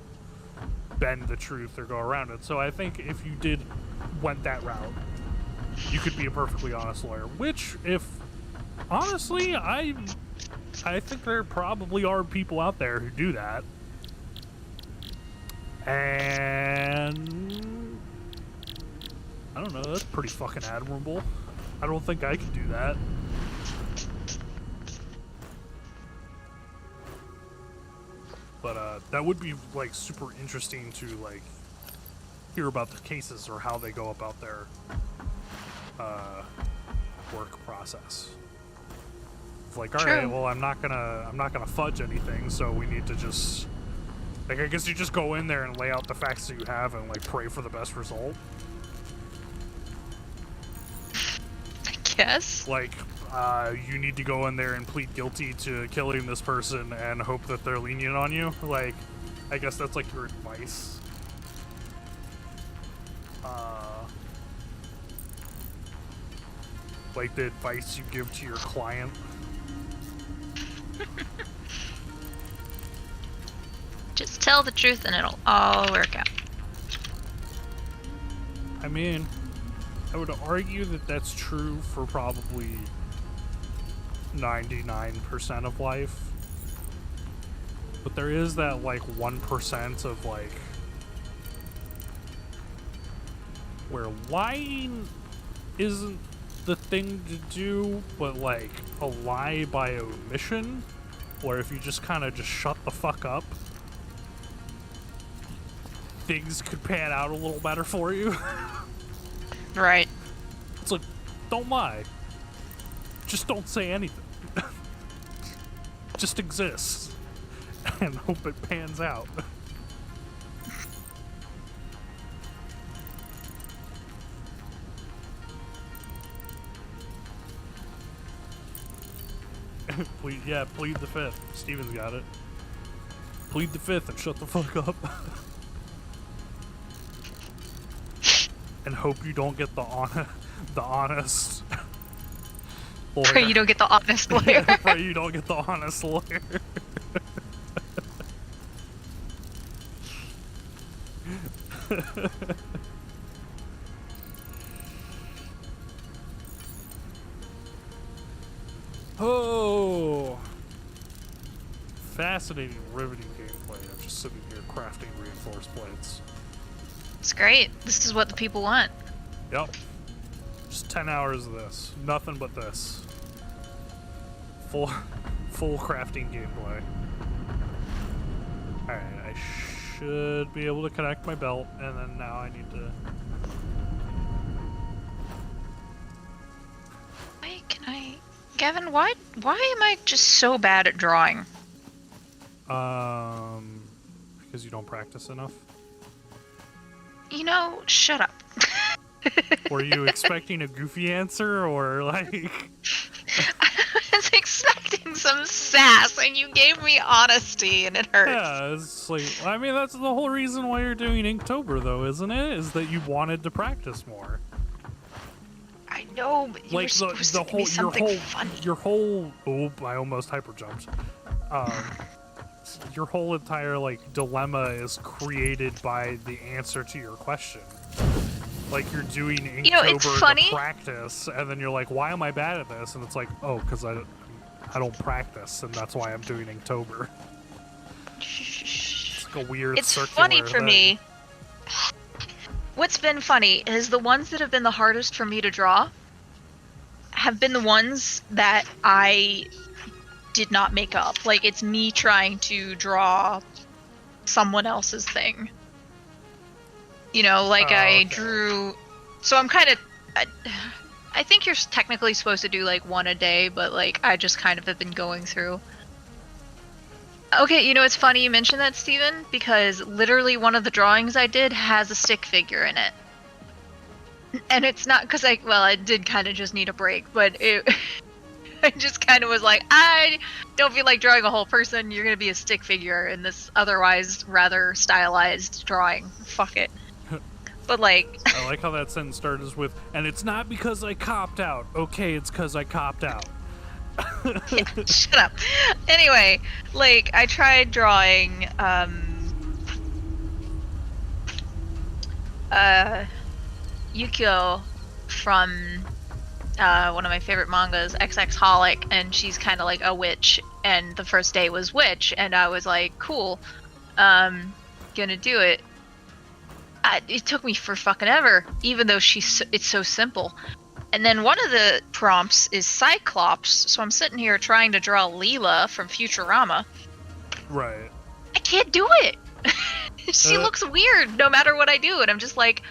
bend the truth or go around it. So I think if you went that route, you could be a perfectly honest lawyer. Which, if honestly, I think there probably are people out there who do that. And I don't know, that's pretty fucking admirable. I don't think I could do that. But that would be like super interesting to like hear about the cases or how they go about their work process. It's like, all right, well, I'm not gonna fudge anything, so we need to just like, I guess you just go in there and lay out the facts that you have and like pray for the best result. guess. Like, you need to go in there and plead guilty to killing this person and hope that they're lenient on you. Like, I guess that's like your advice. Like the advice you give to your client. Just tell the truth and it'll all work out. I mean, I would argue that that's true for probably 99% of life. But there is that, like, 1% of, like, where lying isn't the thing to do, but, like, a lie by omission, where if you just kind of just shut the fuck up, things could pan out a little better for you. Right. It's like, don't lie. Just don't say anything. Just exist. And hope it pans out. Plead the fifth. Steven's got it. Plead the fifth and shut the fuck up. And hope you don't get the honest lawyer. Pray you don't get the honest lawyer. Yeah, pray you don't get the honest lawyer. Oh, fascinating, riveting gameplay. I'm just sitting here crafting reinforced plates. It's great. This is what the people want. Yep. Just 10 hours of this. Nothing but this. Full crafting gameplay. Alright, I should be able to connect my belt, and then now I need to... Why can I... Gavin, why am I just so bad at drawing? Because you don't practice enough? You know, shut up. Were you expecting a goofy answer, or like... I was expecting some sass, and you gave me honesty, and it hurts. Yeah, it's like... I mean, that's the whole reason why you're doing Inktober, though, isn't it? Is that you wanted to practice more. I know, but you Like, were supposed to give me something funny. Your whole... Oh, I almost hyperjumped. Your whole entire, like, dilemma is created by the answer to your question. Like, you're doing Inktober to practice, and then you're like, why am I bad at this? And it's like, oh, because I don't practice, and that's why I'm doing Inktober. It's like a weird circular funny for thing. me. What's been funny is the ones that have been the hardest for me to draw have been the ones that I did not make up. Like, it's me trying to draw someone else's thing. You know, like I drew... So I'm kind of... I think you're technically supposed to do, like, one a day, but, like, I just kind of have been going through. Okay, you know, it's funny you mentioned that, Steven, because literally one of the drawings I did has a stick figure in it. And it's not because I did kind of just need a break, but it... I just kind of was like, I don't feel like drawing a whole person. You're going to be a stick figure in this otherwise rather stylized drawing. Fuck it. But like... I like how that sentence started with, and it's not because I copped out. Okay, it's because I copped out. Yeah, shut up. Anyway, like, I tried drawing, Yukio from... one of my favorite mangas, XX Holic, and she's kind of like a witch, and the first day was witch, and I was like, cool, gonna do it. It took me for fucking ever, even though it's so simple. And then one of the prompts is Cyclops, so I'm sitting here trying to draw Leela from Futurama. Right. I can't do it! She looks weird no matter what I do, and I'm just like...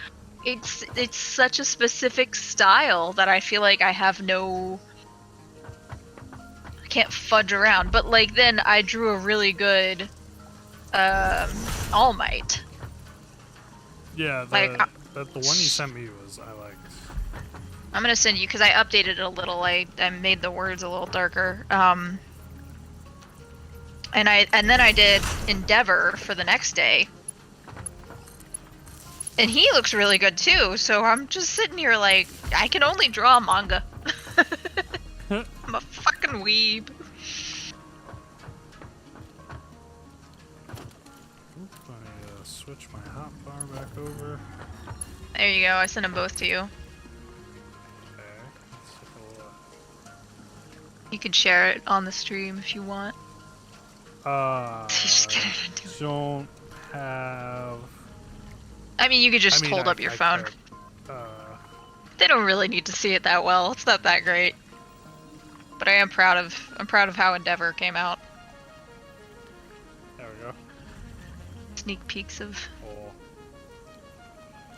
It's such a specific style that I feel like I have no... I can't fudge around. But, like, then I drew a really good All Might. Yeah, like, But the one you sent me was I liked. I'm gonna send you because I updated it a little. I made the words a little darker. And then I did Endeavor for the next day, and he looks really good too. So I'm just sitting here like I can only draw manga. I'm a fucking weeb. Oop, I switch my hotbar back over. There you go. I sent them both to you. Okay. Let's take a look. You can share it on the stream if you want. Just get it into it. Don't have. I mean, you could just hold up your phone. They don't really need to see it that well. It's not that great. But I'm proud of how Endeavor came out. There we go. Sneak peeks of. Oh.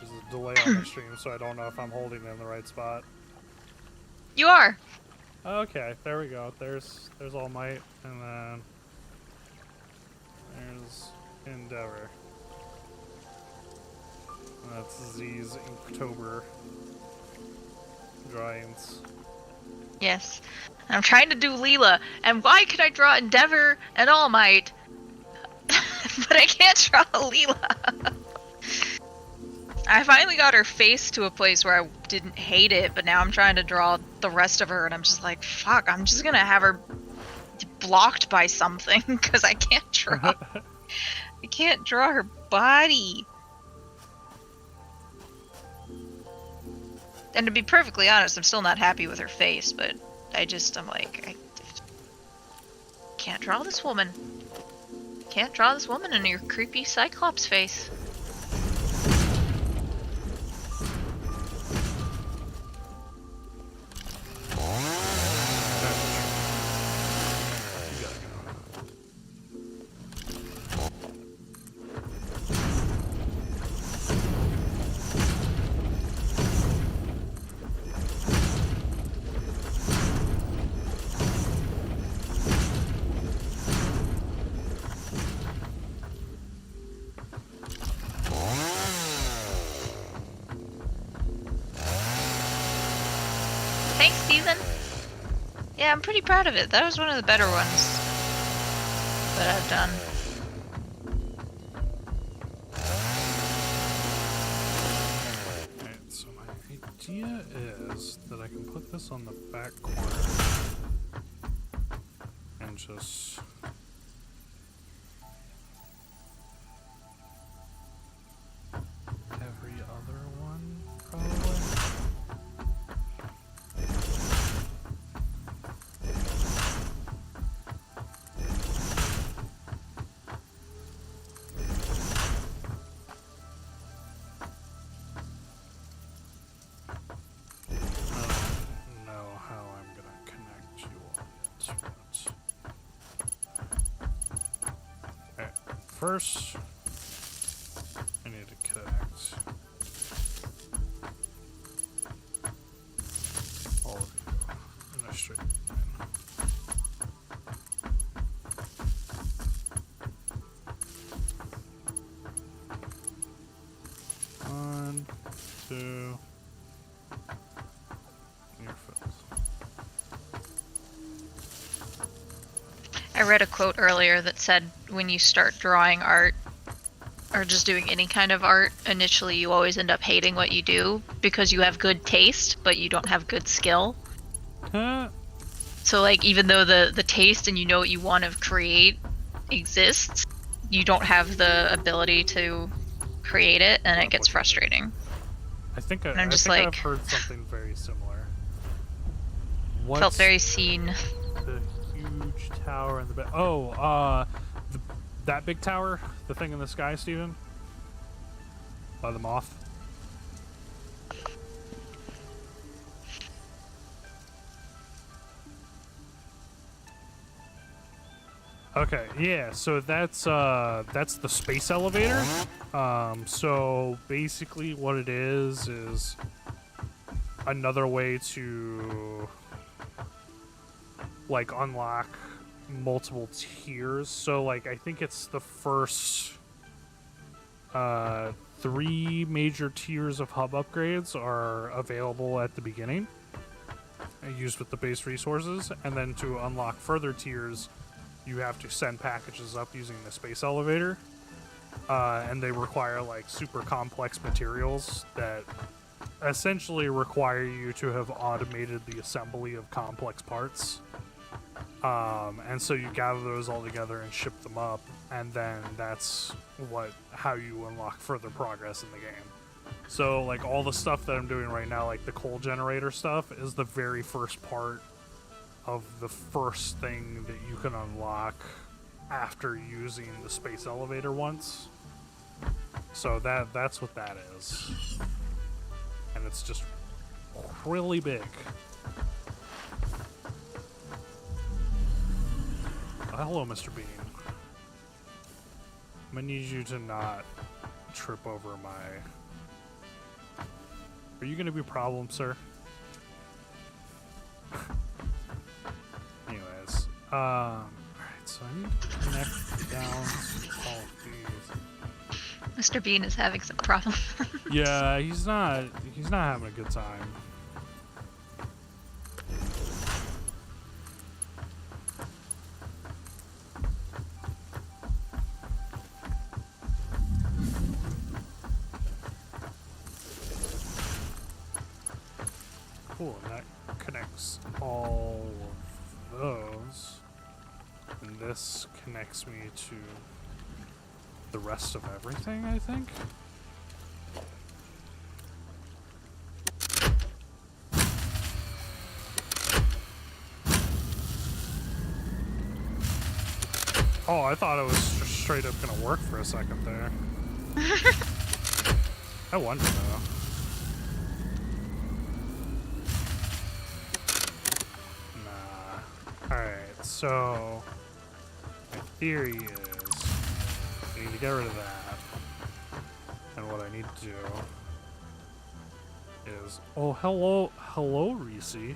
There's a delay on the stream, so I don't know if I'm holding it in the right spot. You are. Okay, there we go. There's All Might, and then there's Endeavor. And that's Z's Inktober drawings. Yes. I'm trying to do Leela, and why could I draw Endeavor and All Might, but I can't draw Leela? I finally got her face to a place where I didn't hate it, but now I'm trying to draw the rest of her, and I'm just like, fuck, I'm just gonna have her blocked by something, because I can't draw. I can't draw her body. And to be perfectly honest, I'm still not happy with her face, but I'm like, I can't draw this woman. Can't draw this woman in your creepy Cyclops face. Thanks, Steven. Yeah, I'm pretty proud of it. That was one of the better ones that I've done. Alright, so my idea is that I can put this on the back corner and just every other one, probably. First, I need to connect all of you in a straight line. One, two, your fills. I read a quote earlier that said when you start drawing art or just doing any kind of art, initially you always end up hating what you do because you have good taste, but you don't have good skill. Huh? So like even though the taste and you know what you want to create exists, you don't have the ability to create it, and it gets frustrating. I think I've heard something very similar. Felt very seen. The huge tower in the back. That big tower, the thing in the sky, Steven? By the moth. Okay, yeah, so that's the space elevator. So basically what it is another way to like unlock multiple tiers. So like I think it's the first 3 major tiers of hub upgrades are available at the beginning, used with the base resources, and then to unlock further tiers, you have to send packages up using the space elevator, and they require like super complex materials that essentially require you to have automated the assembly of complex parts. And so you gather those all together and ship them up, and then that's how you unlock further progress in the game. So like all the stuff that I'm doing right now, like the coal generator stuff, is the very first part of the first thing that you can unlock after using the space elevator once. So that's what that is. And it's just really big. Hello, Mr. Bean. I'm gonna need you to not trip over my... Are you gonna be a problem, sir? Anyways, alright, so I need to connect down all of these. Mr. Bean is having some problem. Yeah, he's not having a good time. Cool, and that connects all of those. And this connects me to the rest of everything, I think. Oh, I thought it was just straight up gonna work for a second there. I wonder though. Alright, so my theory is I need to get rid of that. And what I need to do is... Oh, hello, Reese. Do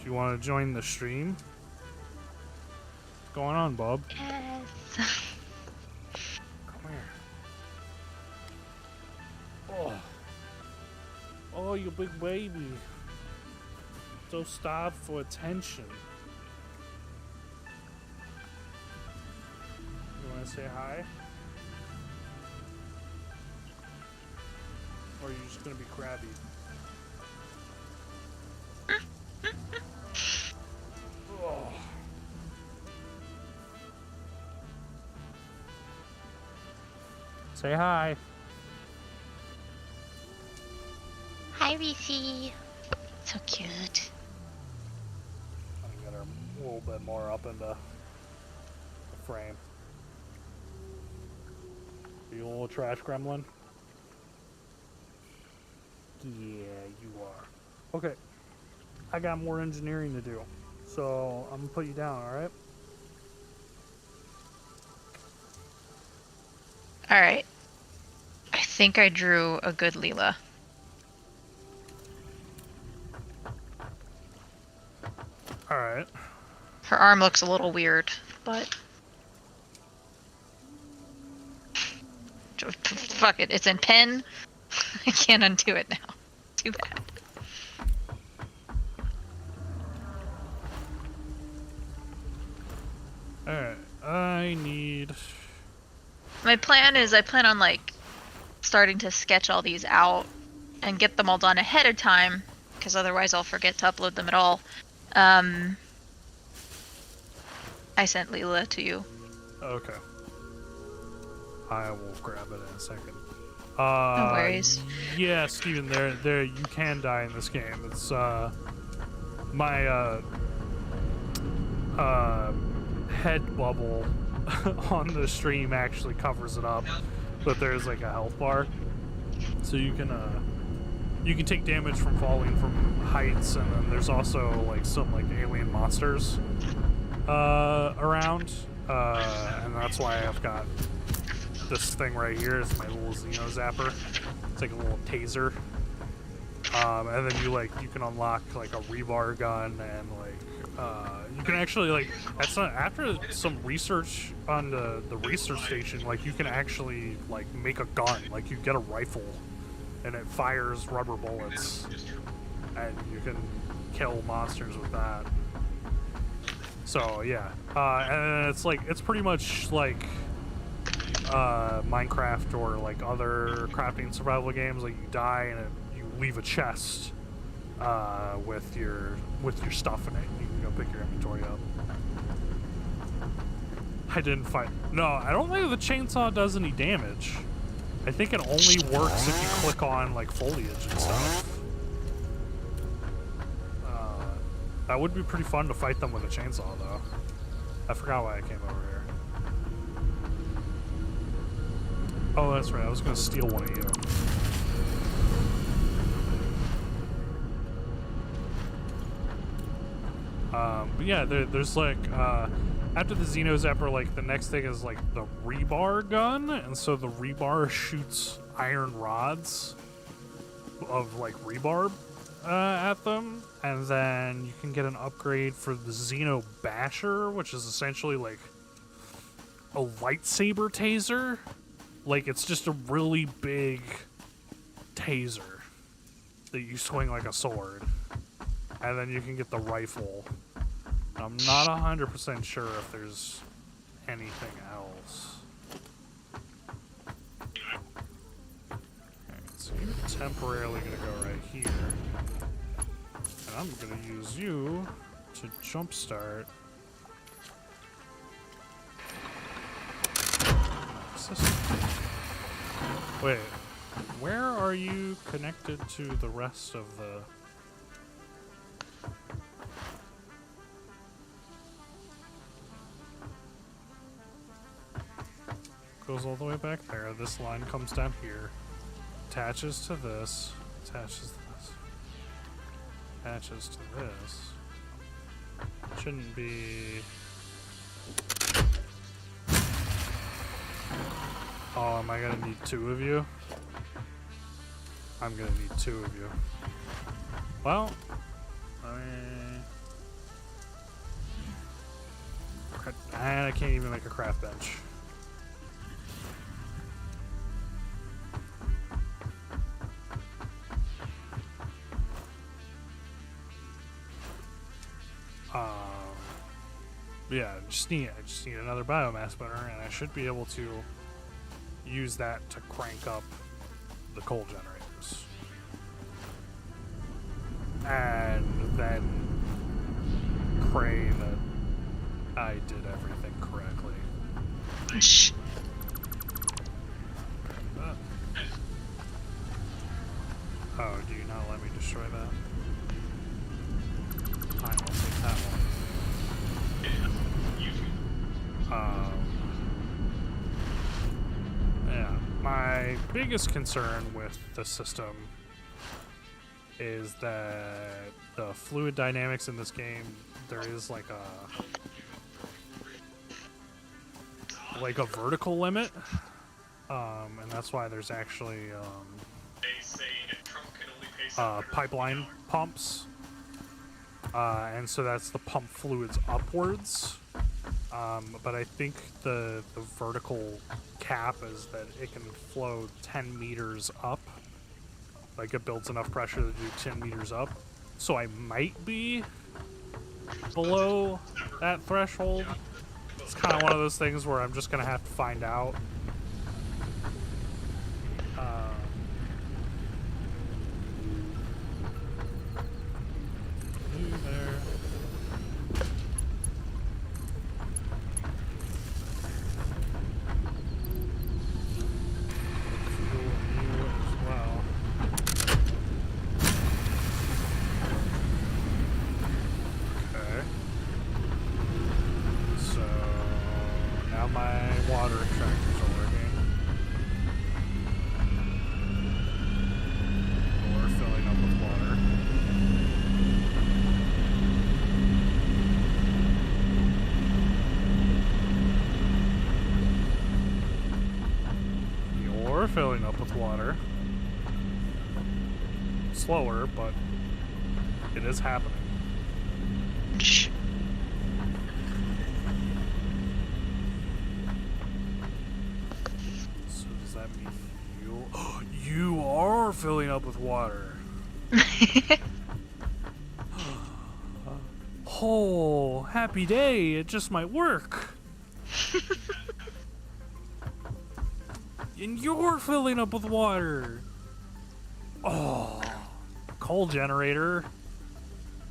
you want to join the stream? What's going on, bub? Yes. Come here. Oh, you big baby. So starved for attention. You want to say hi? Or are you just going to be crabby? Oh. Say hi. Hi, Reese. So cute. Let me get her a little bit more up into the frame. Are you a little trash gremlin? Yeah, you are. Okay. I got more engineering to do. So I'm gonna put you down, alright? Alright. I think I drew a good Leela. Alright. Her arm looks a little weird, but... Fuck it, it's in pen. I can't undo it now. Too bad. Alright, I need... My plan is I plan on, like, starting to sketch all these out and get them all done ahead of time, because otherwise I'll forget to upload them at all. I sent Leela to you. Okay. I will grab it in a second. No worries. Yeah, Steven, there, you can die in this game. It's, my, head bubble on the stream actually covers it up, but there's, like, a health bar. So you can take damage from falling from heights, and then there's also, like, some, like, alien monsters, around, and that's why I've got this thing right here is my little Xeno Zapper. It's like a little taser. And then you can unlock like a rebar gun and like You can actually, like, that's not, after some research on the research station, like, you can actually, like, make a gun. Like, you get a rifle, and it fires rubber bullets, and you can kill monsters with that. So, yeah. And it's, like, it's pretty much, like, Minecraft or, like, other crafting survival games. Like, you die, and you leave a chest with your stuff in it. You can go pick your inventory up. I didn't find... No, I don't think the chainsaw does any damage. I think it only works if you click on, like, foliage and stuff. That would be pretty fun to fight them with a chainsaw, though. I forgot why I came over here. Oh, that's right. I was going to steal one of you. But yeah, there's like, after the Xeno Zapper, like, the next thing is, like, the rebar gun, and so the rebar shoots iron rods of, like, rebar at them, and then you can get an upgrade for the Xeno Basher, which is essentially, like, a lightsaber taser. Like, it's just a really big taser that you swing like a sword. And then you can get the rifle. I'm not 100% sure if there's anything else. Alright, so you're temporarily going to go right here. And I'm going to use you to jumpstart my system. Wait, where are you connected to the rest of the... Goes all the way back there. This line comes down here, attaches to this, attaches to this, attaches to this. Shouldn't be... Oh, am I gonna need two of you? I'm gonna need two of you. Well, I can't even make a craft bench. Yeah, I just need another biomass burner, and I should be able to use that to crank up the coal generators. And then pray that I did everything correctly. Shh. Oh, do you not let me destroy that? Fine, I'll take that one. Yeah, my biggest concern with the system is that the fluid dynamics in this game, there is like a vertical limit, and that's why there's actually pipeline pumps, and so that's the pump fluids upwards. But I think the vertical cap is that it can flow 10 meters up. Like, it builds enough pressure to do 10 meters up. So I might be below that threshold. It's kind of one of those things where I'm just going to have to find out. There. Filling up with water. Slower, but it is happening. you're filling up with water. Oh, happy day. It just might work. And you're filling up with water. Oh, coal generator.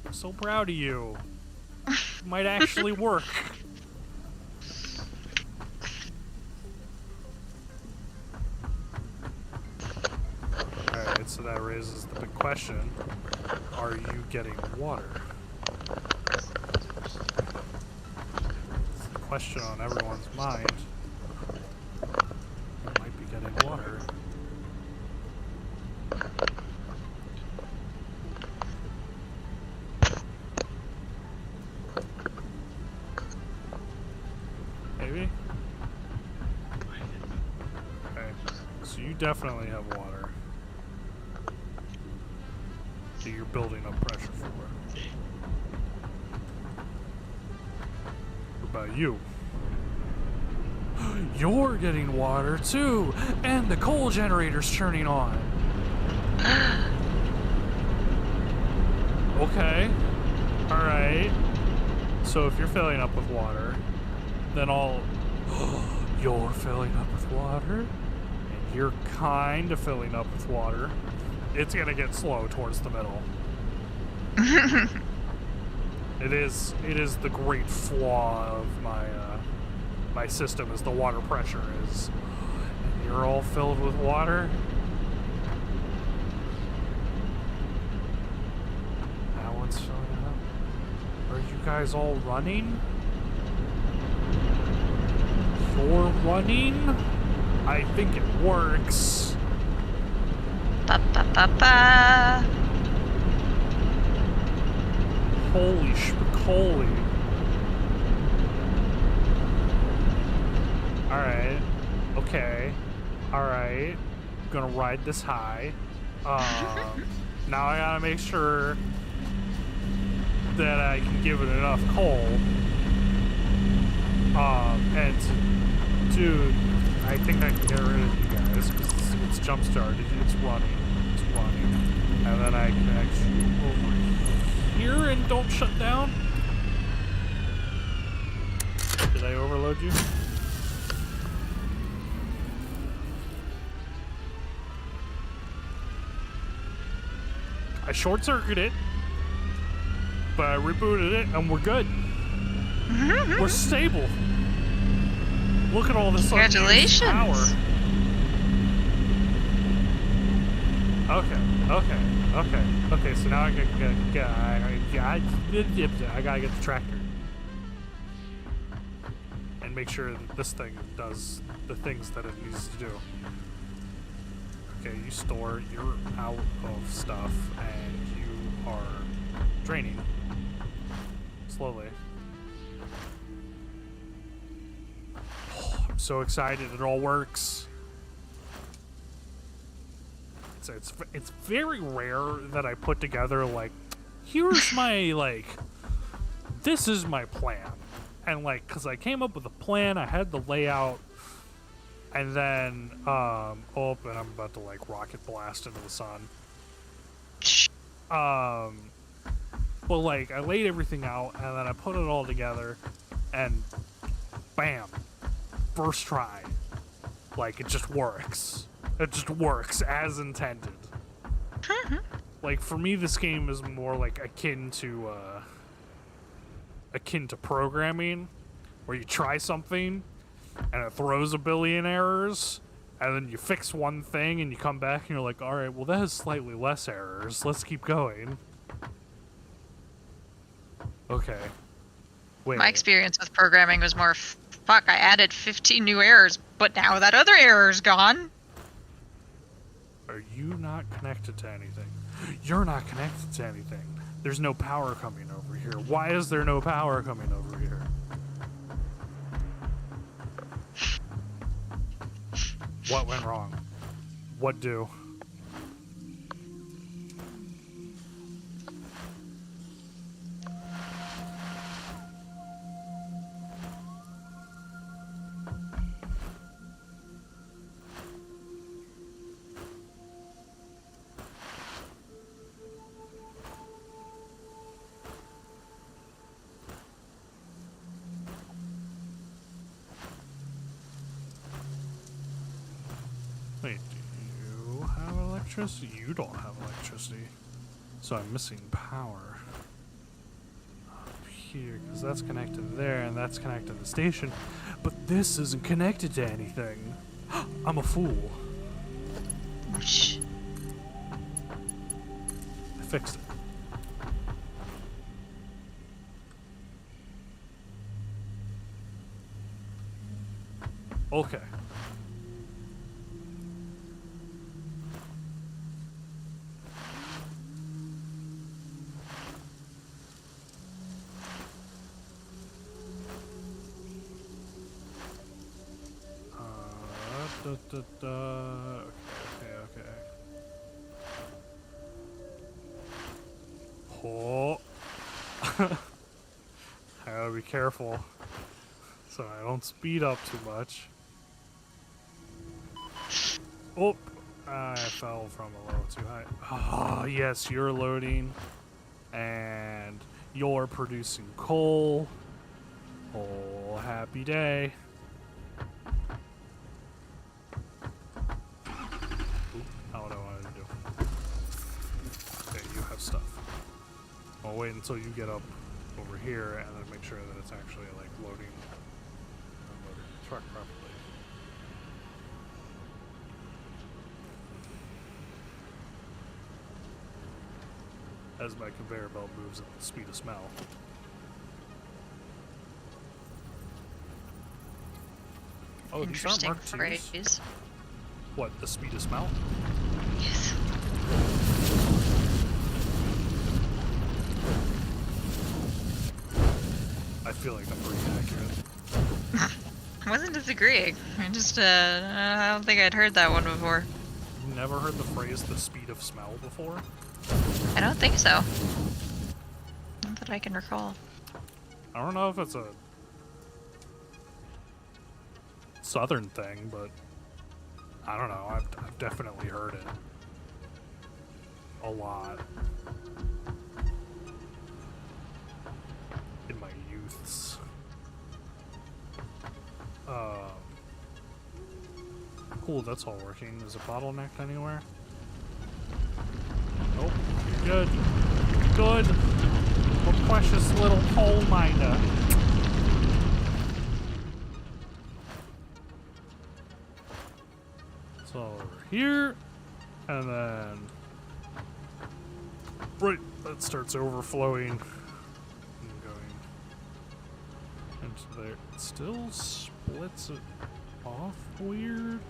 I'm so proud of you. It might actually work. Alright, so that raises the big question. Are you getting water? It's the question on everyone's mind. You might be getting water. Maybe? Okay, so you definitely have water. So you're building up pressure for it. What about you? You're getting water too, and the coal generator's turning on. Okay. Alright. So if you're filling up with water, then you're filling up with water, and you're kind of filling up with water. It's gonna get slow towards the middle. It is the great flaw of my system is the water pressure is. And you're all filled with water. That one's filling up. Are you guys all running? You're running? I think it works. Ba ba ba ba. Holy schmacoly. Alright. Okay. Alright. Gonna ride this high. Now I gotta make sure that I can give it enough coal. And dude, I think I can get rid of you guys because it's jump started. It's running. It's running. And then I can actually over here and don't shut down. Did I overload you? I short-circuited it, but I rebooted it and we're good. We're stable. Look at all this Congratulations. power. Okay. So now I gotta get the tractor and make sure that this thing does the things that it needs to do. Okay, you store. You're out of stuff, and you are draining slowly. I'm so excited! It all works. It's very rare that I put together like, here's my this is my plan, and because I came up with a plan, I had the layout, and then and I'm about to rocket blast into the sun. But I laid everything out, and then I put it all together, and bam, first try, it just works. It just works as intended. For me, this game is more akin to programming, where you try something and it throws a billion errors, and then you fix one thing and you come back and you're like, all right, well that has slightly less errors. Let's keep going. Okay. Wait. My experience with programming was more, fuck, I added 15 new errors, but now that other error's gone. Are you not connected to anything? You're not connected to anything. There's no power coming over here. Why is there no power coming over here? What went wrong? What do? electricity? You don't have electricity. So I'm missing power. Up here, because that's connected there, and that's connected to the station. But this isn't connected to anything. I'm a fool. Shh. I fixed it. Okay. Okay. Oh. I gotta be careful so I don't speed up too much. Oh, I fell from a little too high. Oh, yes, you're loading. And you're producing coal. Oh, happy day. Oop, not what I wanted to do. Okay, you have stuff. I'll wait until you get up over here and then make sure that it's actually like loading the truck properly. As my conveyor belt moves at the speed of smell. Oh, these aren't Interesting Mark IIs? phrase. What, the speed of smell? Yes. I feel like I'm pretty accurate. I wasn't disagreeing. I don't think I'd heard that one before. You never heard the phrase the speed of smell before? I don't think so. Not that I can recall. I don't know if it's a southern thing, but I don't know. I've definitely heard it a lot in my youths. Cool, that's all working. Is it bottlenecked anywhere? Nope. You're good. You're good. A precious little coal miner. So over here, and then right, that starts overflowing and going into there. It still splits it off weird.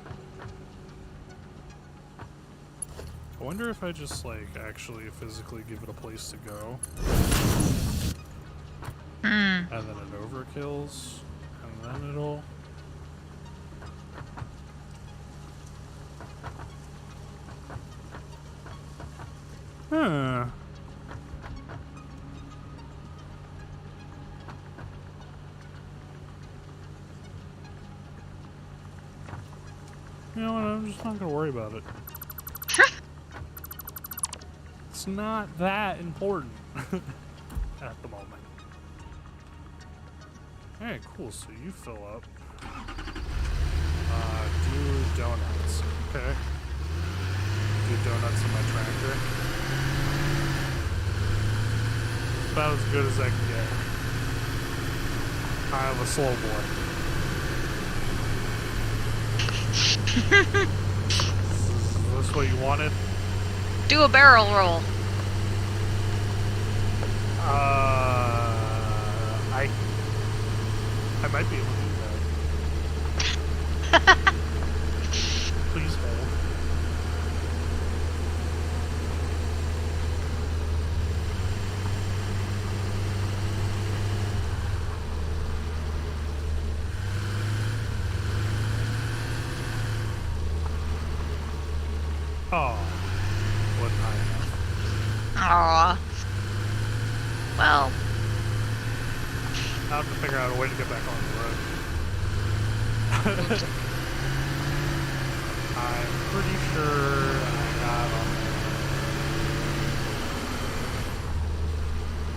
I wonder if I just like actually physically give it a place to go. And then it overkills, and then it'll. Huh. You know what? I'm just not gonna worry about it. It's not that important at the moment. Alright, cool. So you fill up. Do donuts. Okay. Do donuts in my tractor. About as good as I can get. I have a slow boy. Is this what you wanted? Do a barrel roll. I might be able to do that. Please hold. Oh, wasn't high enough. Aww. Well. I'll have to figure out a way to get back on the road. I'm pretty sure I got on there.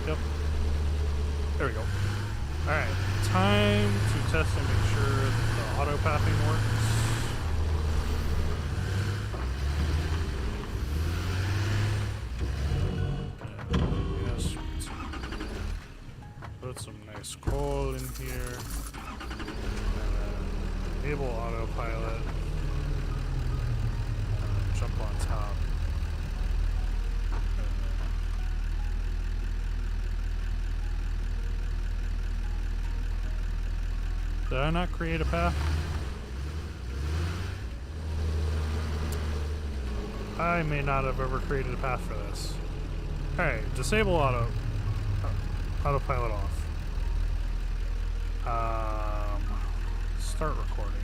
Yep. There we go. Alright, time to test and make sure that the auto pathing works. put some nice coal in here. And then enable autopilot. And then jump on top. Did I not create a path? I may not have ever created a path for this. Hey, disable autopilot off. Start recording.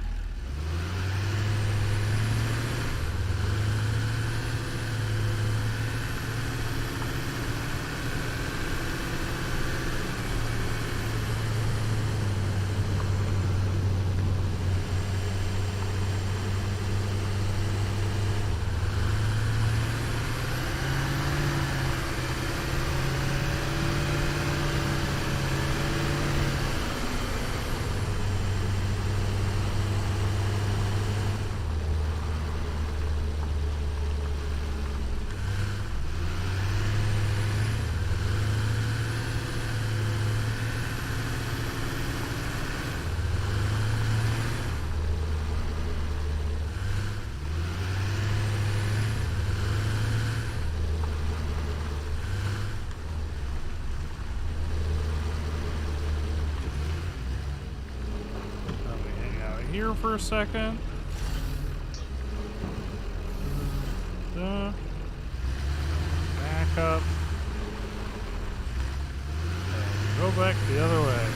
Here for a second. Back up. And go back the other way.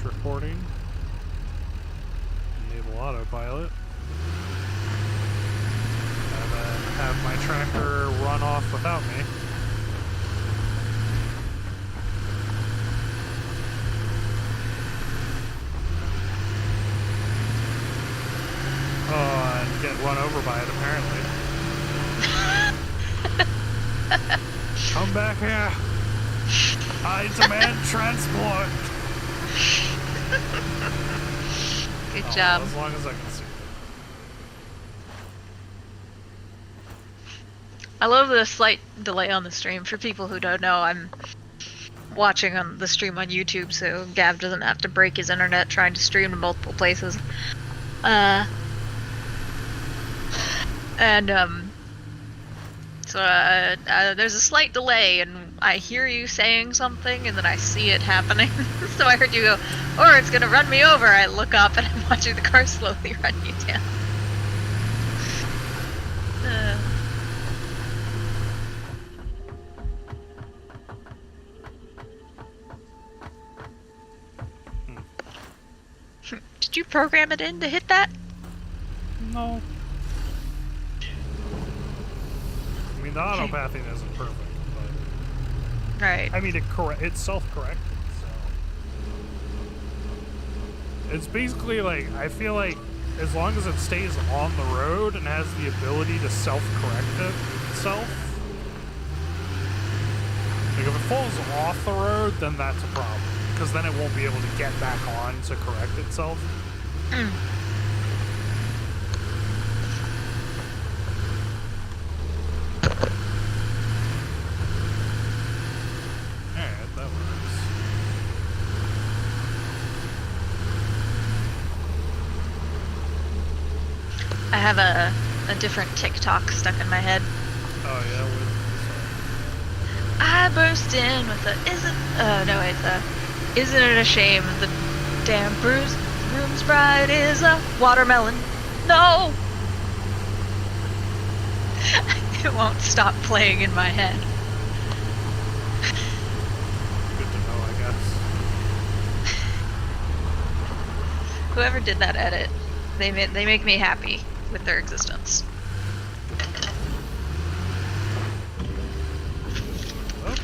Recording. Enable autopilot. And then have my tracker run off without me. Oh, and get run over by it apparently. Come back here! I demand transport! Good job. As long as I can see it. I love the slight delay on the stream. For people who don't know, I'm watching on the stream on YouTube, so Gav doesn't have to break his internet trying to stream to multiple places. There's a slight delay, and I hear you saying something, and then I see it happening. So I heard you go, or it's gonna run me over. I look up, and I'm watching the car slowly run you down. Did you program it in to hit that? No. I mean, the auto-pathing isn't perfect, but... Right. I mean, it's self-corrected, so... It's basically like, I feel like, as long as it stays on the road and has the ability to self-correct itself... Like, if it falls off the road, then that's a problem. Because then it won't be able to get back on to correct itself. Mm. Alright, that works. I have a different TikTok stuck in my head. Oh yeah, I burst in with isn't it a shame the damn bruise Moon's bride is a watermelon. No! It won't stop playing in my head. Good to know, I guess. Whoever did that edit, they make me happy with their existence. Oh.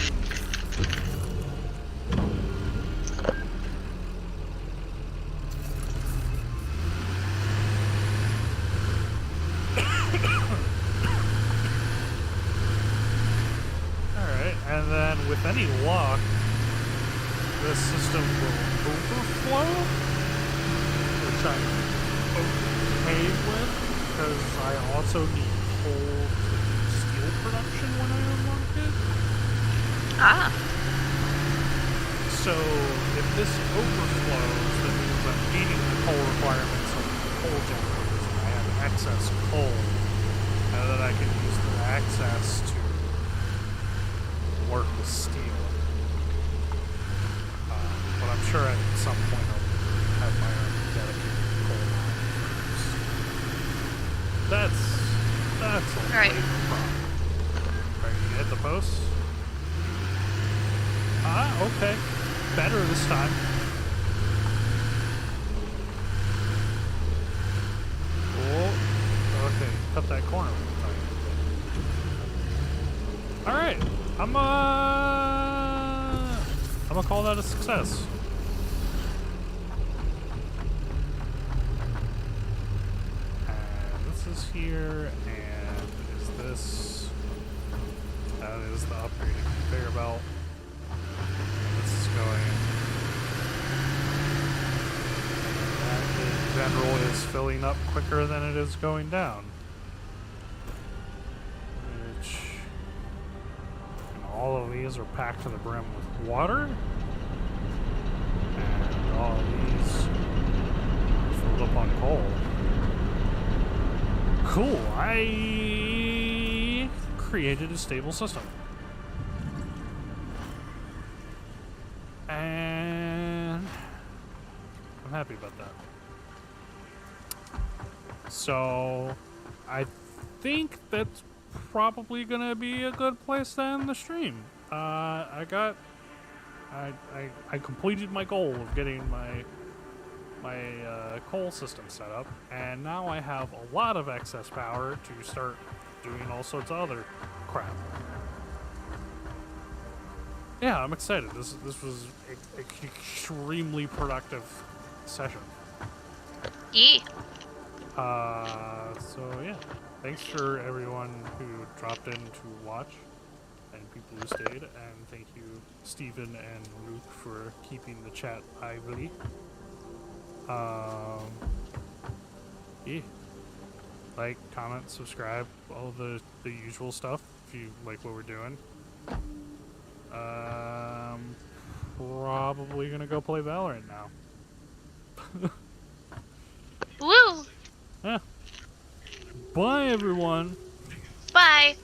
Alright, and then with any luck, this system will overflow, which I'm okay with, because I also need coal to do steel production when I unlock it. Ah. So if this overflows, that means I'm meeting the coal requirements of the coal generators, and I have excess coal, and then I can use the access to work with steel. But I'm sure at some point I'll have my own dedicated coal mine first. That's a Right. later problem. Ready to hit the post? Okay. Better this time. Oh, okay. Cut that corner. Alright. I'm gonna call that a success. And this is here, and is this... That is the upgraded conveyor belt. This is going... That in general is filling up quicker than it is going down. Which... And all of these are packed to the brim with water. And all of these are filled up on coal. Cool, I created a stable system. And I'm happy about that. So I think that's probably gonna be a good place to end the stream. I completed my goal of getting my coal system set up, and now I have a lot of excess power to start doing all sorts of other crap. Yeah, I'm excited. This was an extremely productive session. Yee. So yeah, thanks for everyone who dropped in to watch, and people who stayed, and thank you Stephen and Luke for keeping the chat lively. Yeah. Like, comment, subscribe, all the usual stuff if you like what we're doing. Probably gonna go play Valorant now. Woo! Yeah. Bye everyone. Bye.